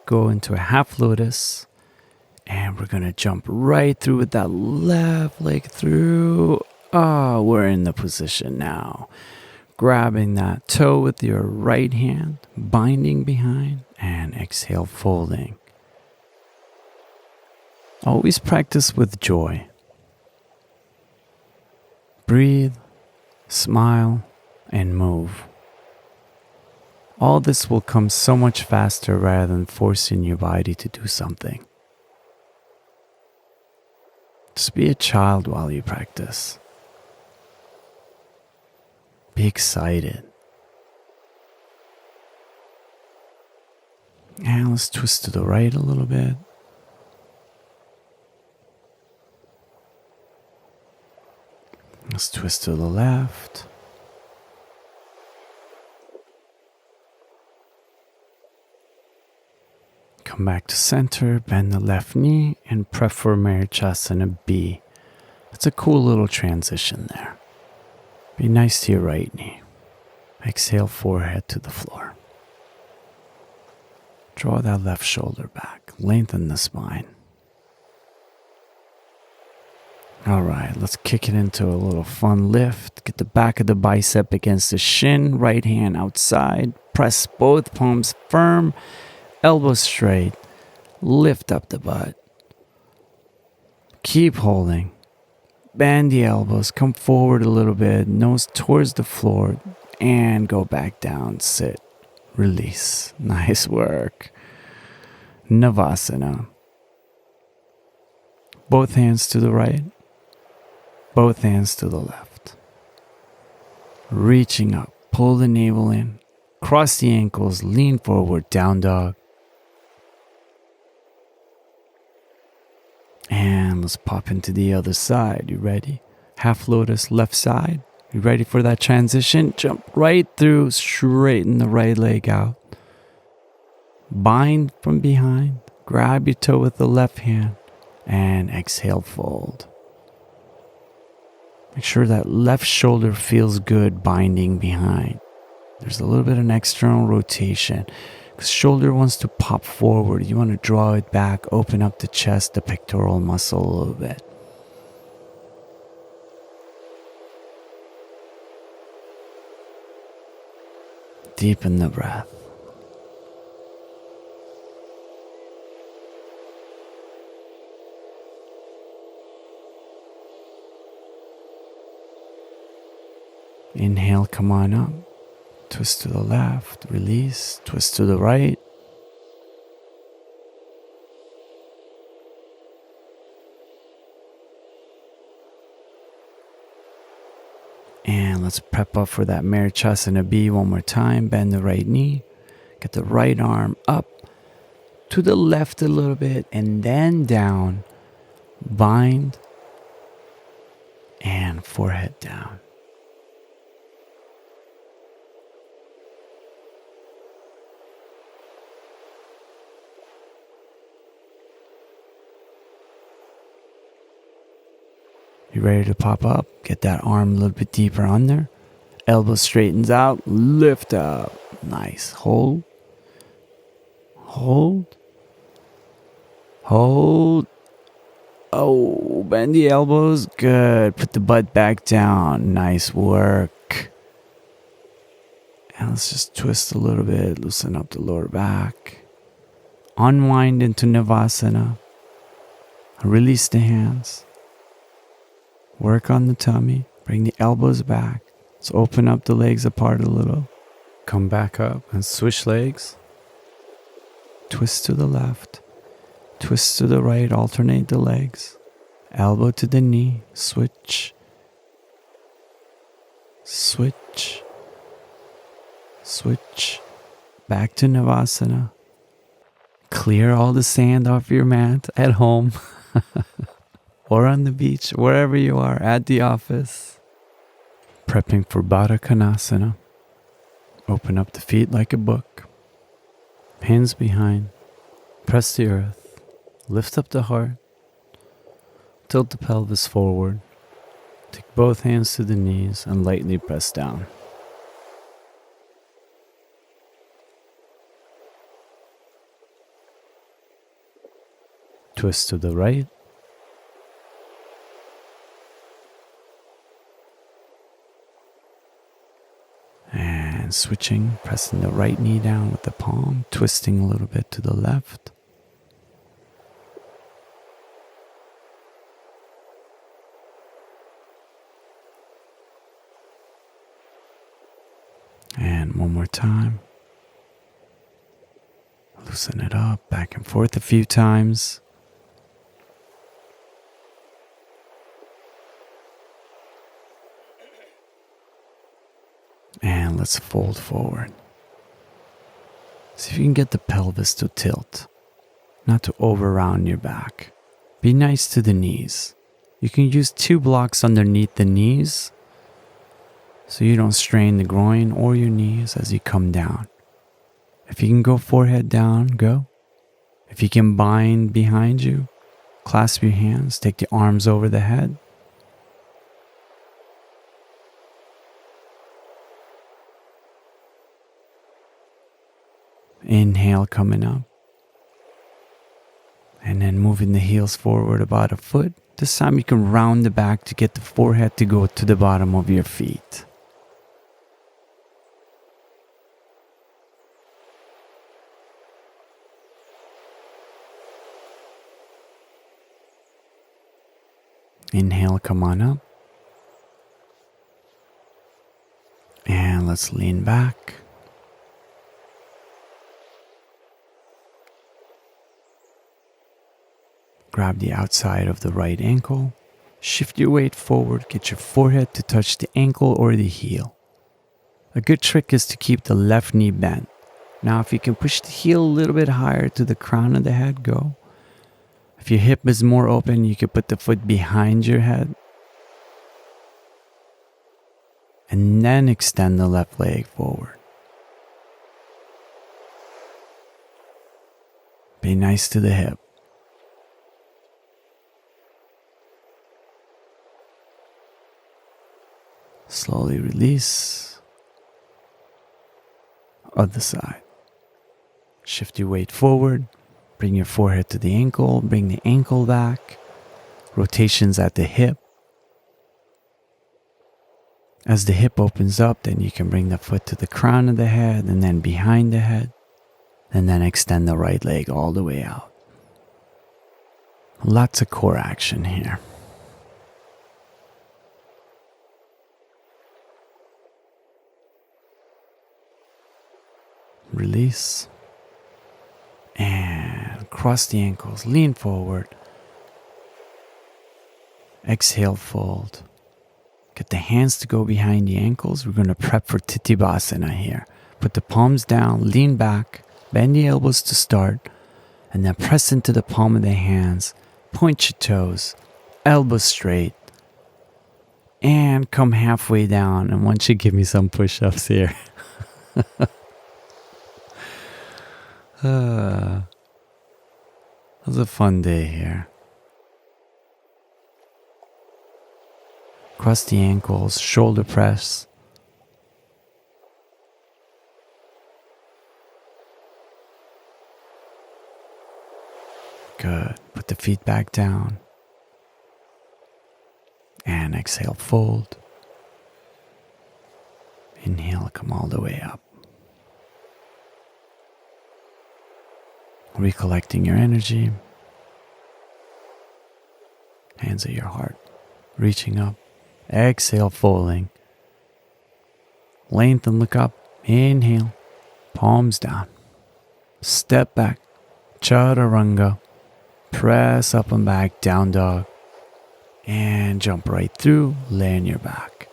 Go into a half lotus. And we're going to jump right through with that left leg through. We're in the position now. Grabbing that toe with your right hand, binding behind, and exhale, folding. Always practice with joy. Breathe, smile, and move. All this will come so much faster rather than forcing your body to do something. Just be a child while you practice. Be excited. And let's twist to the right a little bit. Let's twist to the left. Come back to center, bend the left knee, and prep for Marichasana B. It's a cool little transition there. Be nice to your right knee. Exhale, forehead to the floor. Draw that left shoulder back. Lengthen the spine. All right, let's kick it into a little fun lift. Get the back of the bicep against the shin. Right hand outside. Press both palms firm. Elbows straight. Lift up the butt. Keep holding. Bend the elbows, come forward a little bit, nose towards the floor, and go back down, sit, release. Nice work. Navasana. Both hands to the right, both hands to the left. Reaching up, pull the navel in, Cross the ankles, lean forward, down dog. And let's pop into the other side. You ready? Half lotus, left side. You ready for that transition? Jump right through, straighten the right leg out. Bind from behind. Grab your toe with the left hand. And exhale, fold. Make sure that left shoulder feels good binding behind. There's a little bit of an external rotation. Because shoulder wants to pop forward. You want to draw it back, open up the chest, the pectoral muscle a little bit. Deepen the breath. Inhale, come on up. Twist to the left, release, twist to the right. And let's prep up for that Marachasana B one more time. Bend the right knee. Get the right arm up to the left a little bit and then down. Bind and forehead down. You ready to pop up? Get that arm a little bit deeper under. Elbow straightens out. Lift up. Nice. Hold. Hold. Hold. Oh, bend the elbows. Good. Put the butt back down. Nice work. And let's just twist a little bit. Loosen up the lower back. Unwind into Navasana. Release the hands. Work on the tummy. Bring the elbows back. Let's open up the legs apart a little. Come back up and switch legs. Twist to the left. Twist to the right. Alternate the legs. Elbow to the knee. Switch. Switch. Switch. Back to Navasana. Clear all the sand off your mat at home. Or on the beach, wherever you are, at the office. Prepping for Baddha Konasana. Open up the feet like a book. Hands behind. Press the earth. Lift up the heart. Tilt the pelvis forward. Take both hands to the knees and lightly press down. Twist to the right. And switching, pressing the right knee down with the palm, twisting a little bit to the left. And one more time. Loosen it up, back and forth a few times. And let's fold forward. See if you can get the pelvis to tilt, not to over round your back. Be nice to the knees. You can use 2 blocks underneath the knees so you don't strain the groin or your knees as you come down. If you can go forehead down, go. If you can bind behind you, clasp your hands, take the arms over the head. Inhale, coming up. And then moving the heels forward about a foot. This time you can round the back to get the forehead to go to the bottom of your feet. Inhale, come on up. And let's lean back. Grab the outside of the right ankle. Shift your weight forward. Get your forehead to touch the ankle or the heel. A good trick is to keep the left knee bent. Now, if you can push the heel a little bit higher to the crown of the head, go. If your hip is more open, you can put the foot behind your head. And then extend the left leg forward. Be nice to the hip. Slowly release. Other side. Shift your weight forward. Bring your forehead to the ankle. Bring the ankle back. Rotations at the hip. As the hip opens up, then you can bring the foot to the crown of the head and then behind the head. And then extend the right leg all the way out. Lots of core action here. Release. And cross the ankles, lean forward. Exhale, fold. Get the hands to go behind the ankles. We're going to prep for Titibhasana here. Put the palms down, lean back, bend the elbows to start, and then press into the palm of the hands. Point your toes, elbows straight, and come halfway down. And once you give me some push-ups here. It was a fun day here. Cross the ankles, shoulder press. Good. Put the feet back down. And exhale, fold. Inhale, come all the way up. Recollecting your energy. Hands at your heart. Reaching up. Exhale, folding. Lengthen, look up. Inhale. Palms down. Step back. Chaturanga. Press up and back. Down dog. And jump right through. Lay on your back.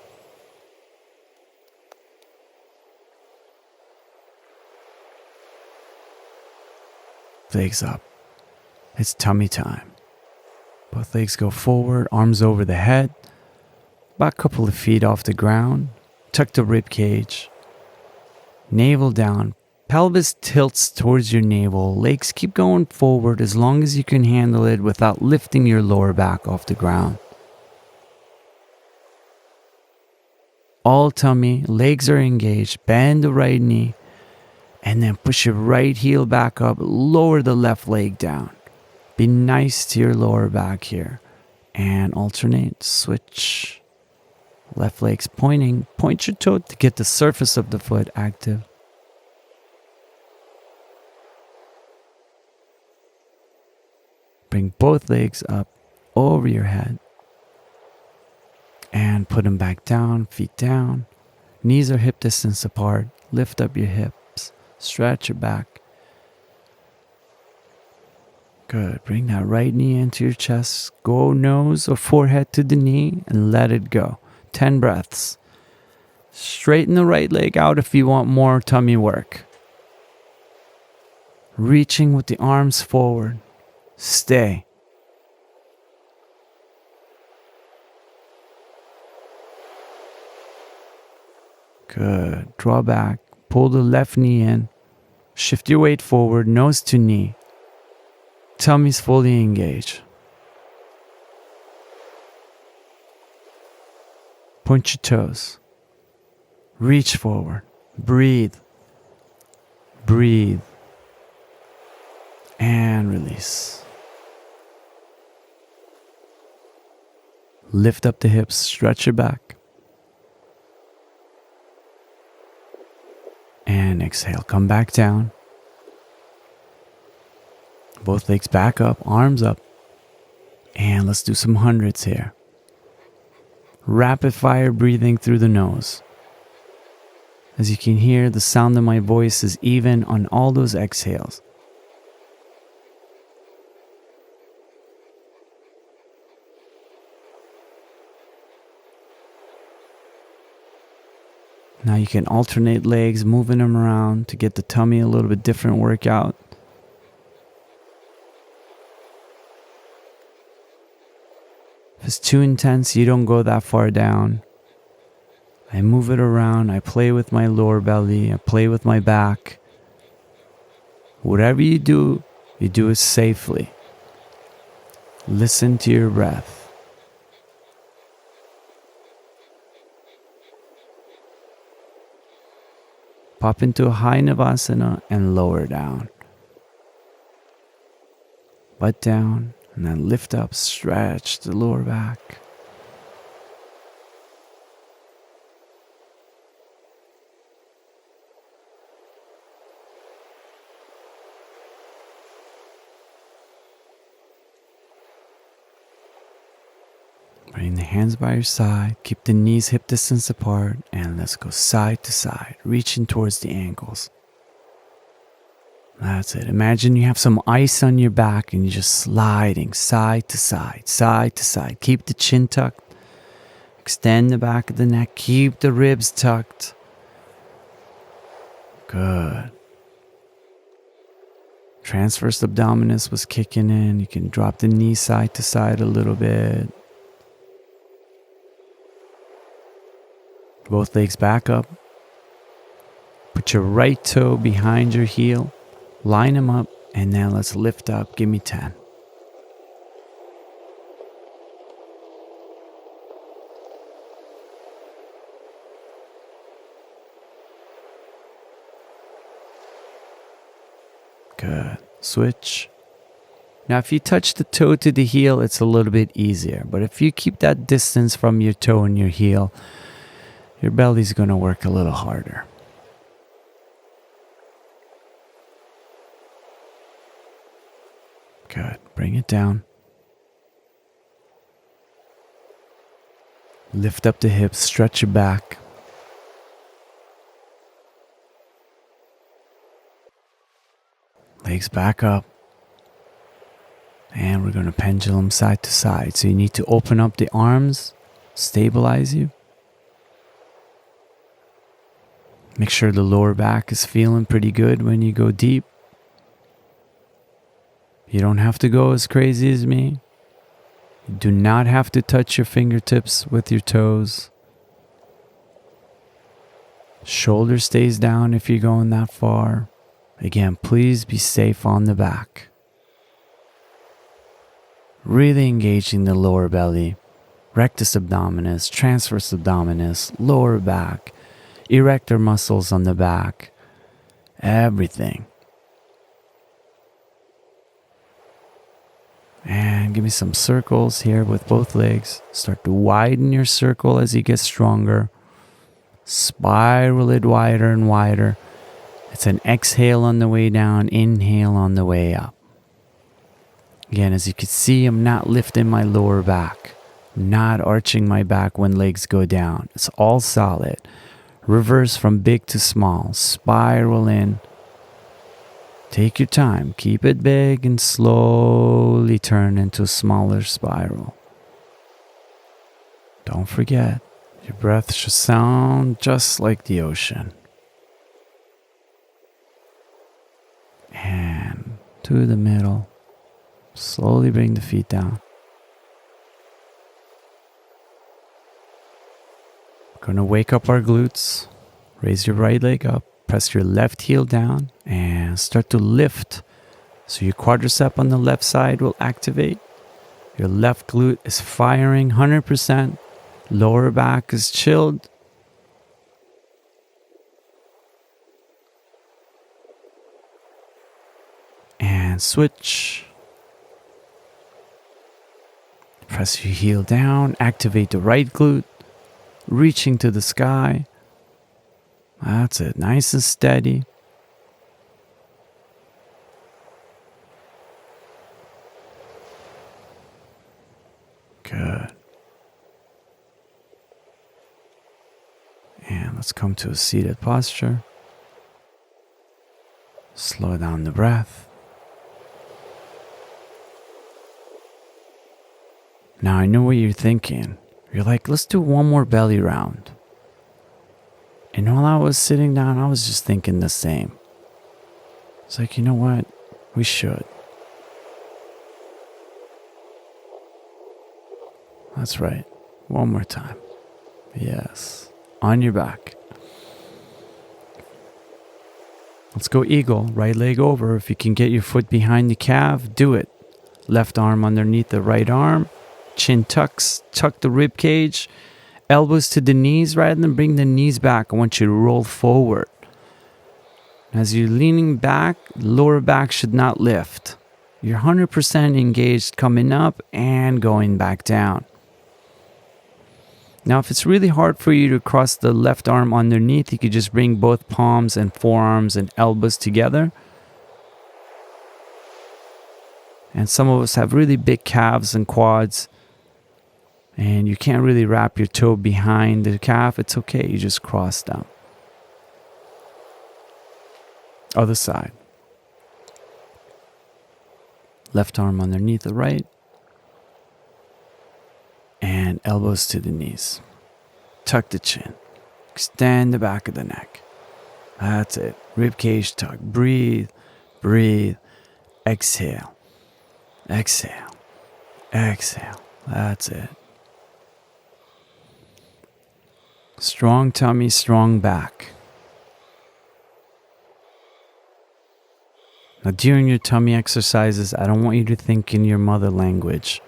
Legs up. It's tummy time. Both legs go forward, arms over the head. About a couple of feet off the ground. Tuck the rib cage. Navel down. Pelvis tilts towards your navel. Legs keep going forward as long as you can handle it without lifting your lower back off the ground. All tummy, legs are engaged. Bend the right knee. And then push your right heel back up. Lower the left leg down. Be nice to your lower back here. And alternate. Switch. Left leg's pointing. Point your toe to get the surface of the foot active. Bring both legs up over your head. And put them back down. Feet down. Knees are hip distance apart. Lift up your hips. Stretch your back. Good. Bring that right knee into your chest. Go nose or forehead to the knee and let it go. 10 breaths. Straighten the right leg out if you want more tummy work. Reaching with the arms forward. Stay. Good. Draw back. Pull the left knee in. Shift your weight forward, nose to knee. Tummy's fully engaged. Point your toes. Reach forward. Breathe. Breathe. And release. Lift up the hips, stretch your back. And exhale, come back down. Both legs back up, arms up. And let's do some hundreds here. Rapid fire breathing through the nose. As you can hear, the sound of my voice is even on all those exhales. Now you can alternate legs, moving them around to get the tummy a little bit different workout. If it's too intense, you don't go that far down. I move it around, I play with my lower belly, I play with my back. Whatever you do it safely. Listen to your breath. Pop into a high Navasana and lower down. Butt down and then lift up, stretch the lower back. Bring the hands by your side, keep the knees hip distance apart, and let's go side to side, reaching towards the ankles. That's it. Imagine you have some ice on your back and you're just sliding side to side, side to side. Keep the chin tucked, extend the back of the neck, keep the ribs tucked. Good. Transverse abdominis was kicking in. You can drop the knee side to side a little bit. Both legs back up. Put your right toe behind your heel. Line them up. And now let's lift up. Give me 10. Good. Switch. Now if you touch the toe to the heel, it's a little bit easier. But if you keep that distance from your toe and your heel, your belly's going to work a little harder. Good. Bring it down. Lift up the hips, stretch your back. Legs back up. And we're going to pendulum side to side. So you need to open up the arms, stabilize you. Make sure the lower back is feeling pretty good when you go deep. You don't have to go as crazy as me. You do not have to touch your fingertips with your toes. Shoulder stays down if you're going that far. Again, please be safe on the back. Really engaging the lower belly, rectus abdominis, transverse abdominis, lower back, erector muscles on the back, everything. And give me some circles here with both legs. Start to widen your circle as you get stronger. Spiral it wider and wider. It's an exhale on the way down, inhale on the way up. Again, as you can see, I'm not lifting my lower back, not arching my back when legs go down. It's all solid. Reverse from big to small. Spiral in. Take your time. Keep it big and slowly turn into a smaller spiral. Don't forget, your breath should sound just like the ocean. And to the middle. Slowly bring the feet down. We're going to wake up our glutes. Raise your right leg up. Press your left heel down and start to lift. So your quadricep on the left side will activate. Your left glute is firing 100%. Lower back is chilled. And switch. Press your heel down. Activate the right glute. Reaching to the sky. That's it. Nice and steady. Good. And let's come to a seated posture. Slow down the breath. Now I know what you're thinking. You're like, let's do one more belly round. And while I was sitting down, I was just thinking the same. It's like, you know what? We should. That's right. One more time. Yes. On your back. Let's go eagle. Right leg over. If you can get your foot behind the calf, do it. Left arm underneath the right arm. Chin tucks. Tuck the rib cage. Elbows to the knees. Rather than bring the knees back, I want you to roll forward. As you're leaning back, lower back should not lift. You're 100% engaged coming up and going back down. Now, if it's really hard for you to cross the left arm underneath, you could just bring both palms and forearms and elbows together. And some of us have really big calves and quads, and you can't really wrap your toe behind the calf. It's okay, you just cross them. Other side. Left arm underneath the right. And elbows to the knees. Tuck the chin. Extend the back of the neck. That's it. Rib cage tuck. Breathe. Breathe. Exhale. Exhale. Exhale. That's it. Strong tummy, strong back. Now during your tummy exercises, I don't want you to think in your mother language.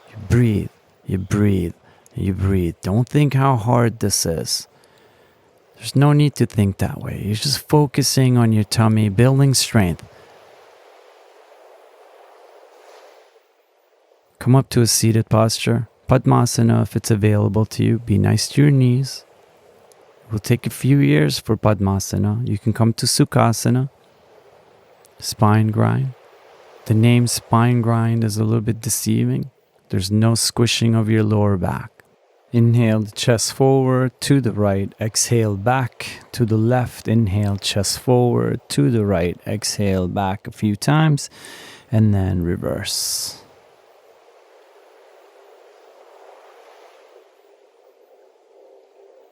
You breathe. You breathe, you breathe. Don't think how hard this is. There's no need to think that way. You're just focusing on your tummy, building strength. Come up to a seated posture. Padmasana if it's available to you. Be nice to your knees. It will take a few years for Padmasana. You can come to Sukhasana. Spine grind. The name spine grind is a little bit deceiving. There's no squishing of your lower back. Inhale the chest forward to the right. Exhale back to the left. Inhale chest forward to the right. Exhale back a few times. And then reverse.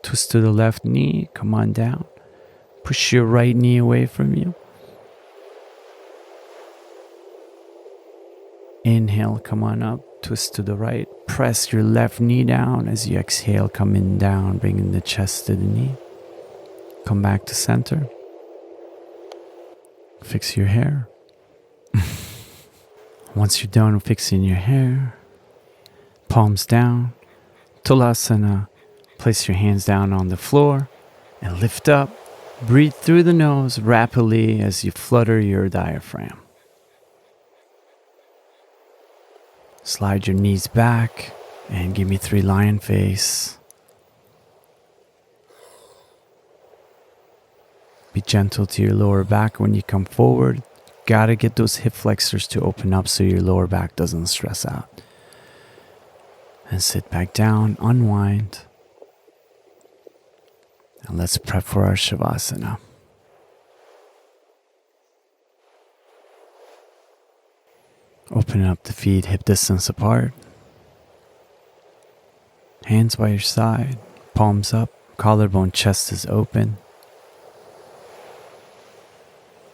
Twist to the left knee. Come on down. Push your right knee away from you. Inhale, come on up. Twist to the right. Press your left knee down as you exhale, coming down, bringing the chest to the knee. Come back to center. Fix your hair. Once you're done fixing your hair, palms down, Tulasana. Place your hands down on the floor and lift up. Breathe through the nose rapidly as you flutter your diaphragm. Slide your knees back and give me 3 lion face. Be gentle to your lower back when you come forward. Gotta get those hip flexors to open up so your lower back doesn't stress out. And sit back down, unwind. And let's prep for our Shavasana. Open up the feet hip distance apart. Hands by your side, palms up, collarbone chest is open.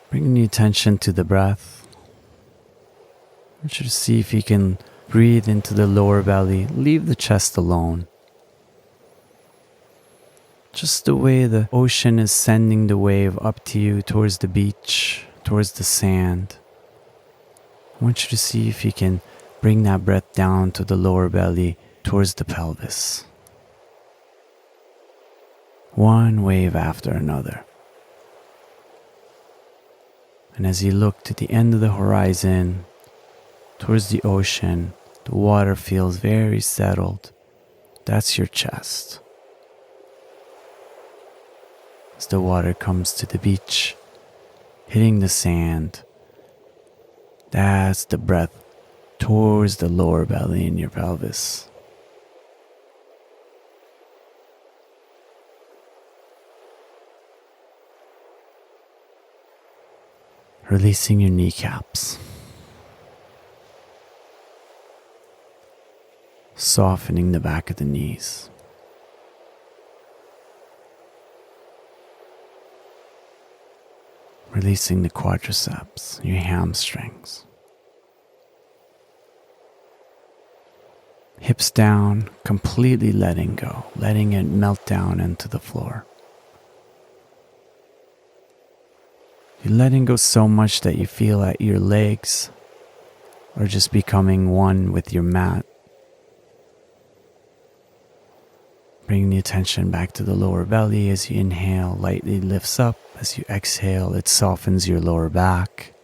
Bringing your attention to the breath. I want you to see if you can breathe into the lower belly. Leave the chest alone. Just the way the ocean is sending the wave up to you towards the beach, towards the sand. I want you to see if you can bring that breath down to the lower belly towards the pelvis. One wave after another. And as you look to the end of the horizon, towards the ocean, the water feels very settled. That's your chest. As the water comes to the beach, hitting the sand, that's the breath towards the lower belly in your pelvis. Releasing your kneecaps. Softening the back of the knees. Releasing the quadriceps, your hamstrings. Hips down, completely letting go, letting it melt down into the floor. You're letting go so much that you feel that your legs are just becoming one with your mat. Bring the attention back to the lower belly. As you inhale, lightly lifts up. As you exhale, it softens your lower back.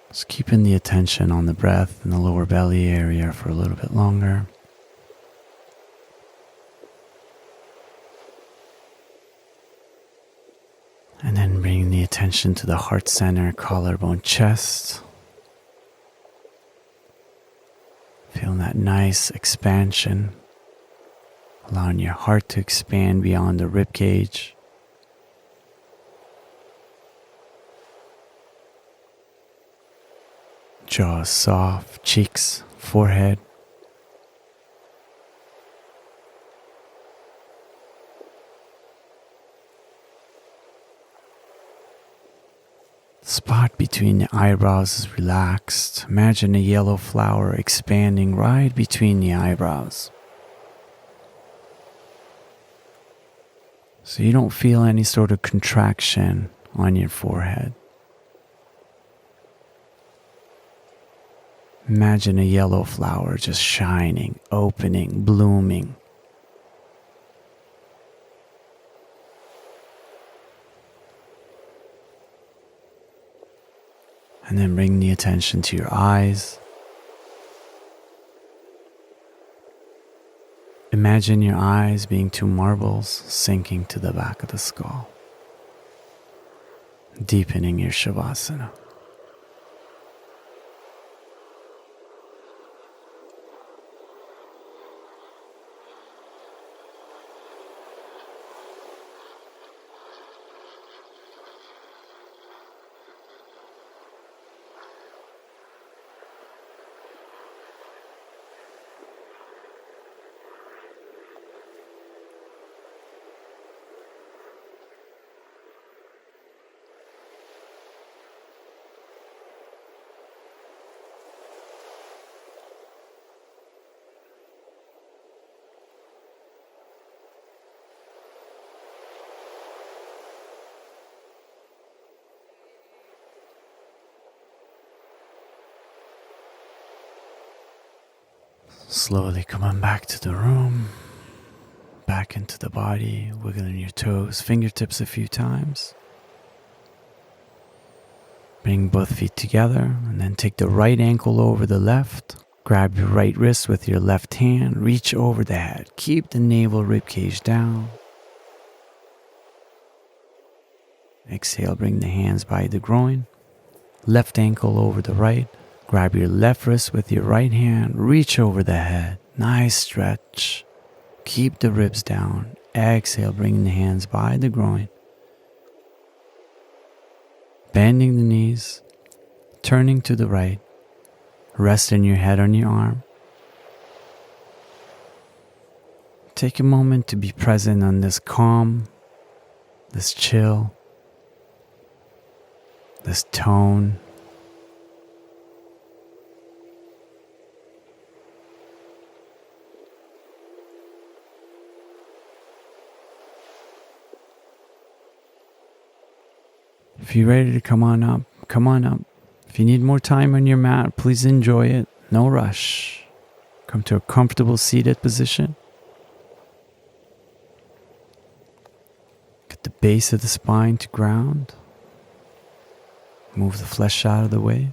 Just keeping the attention on the breath in the lower belly area for a little bit longer. And then bring the attention to the heart center, collarbone, chest. Feeling that nice expansion, allowing your heart to expand beyond the rib cage. Jaw soft, cheeks, forehead. Spot between the eyebrows is relaxed. Imagine a yellow flower expanding right between the eyebrows. So you don't feel any sort of contraction on your forehead. Imagine a yellow flower just shining, opening, blooming. And then bring the attention to your eyes. Imagine your eyes being two marbles sinking to the back of the skull, deepening your Shavasana. Slowly coming back to the room, back into the body, wiggling your toes, fingertips a few times. Bring both feet together and then take the right ankle over the left. Grab your right wrist with your left hand, reach over the head. Keep the navel ribcage down. Exhale, bring the hands by the groin. Left ankle over the right. Grab your left wrist with your right hand, reach over the head. Nice stretch. Keep the ribs down. Exhale, bring the hands by the groin. Bending the knees, turning to the right. Resting your head on your arm. Take a moment to be present on this calm, this chill, this tone. If you're ready to come on up, come on up. If you need more time on your mat, please enjoy it. No rush. Come to a comfortable seated position. Get the base of the spine to ground. Move the flesh out of the way.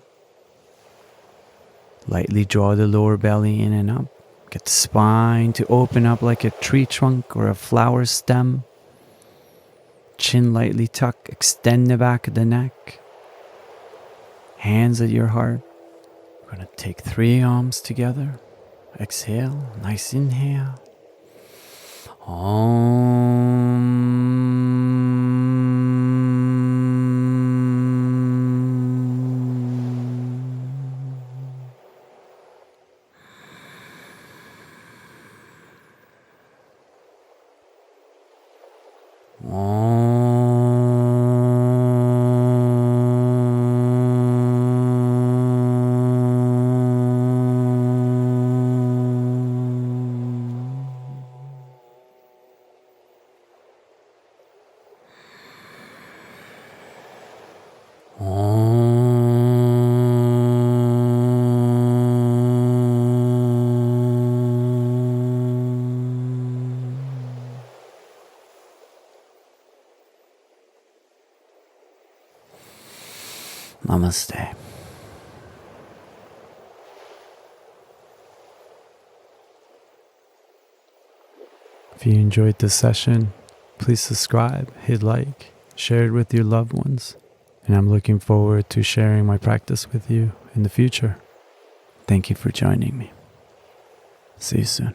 Lightly draw the lower belly in and up. Get the spine to open up like a tree trunk or a flower stem. Chin lightly tuck, extend the back of the neck. Hands at your heart. We're going to take 3 arms together. Exhale, nice inhale. Om. Namaste. If you enjoyed this session, please subscribe, hit like, share it with your loved ones, and I'm looking forward to sharing my practice with you in the future. Thank you for joining me. See you soon.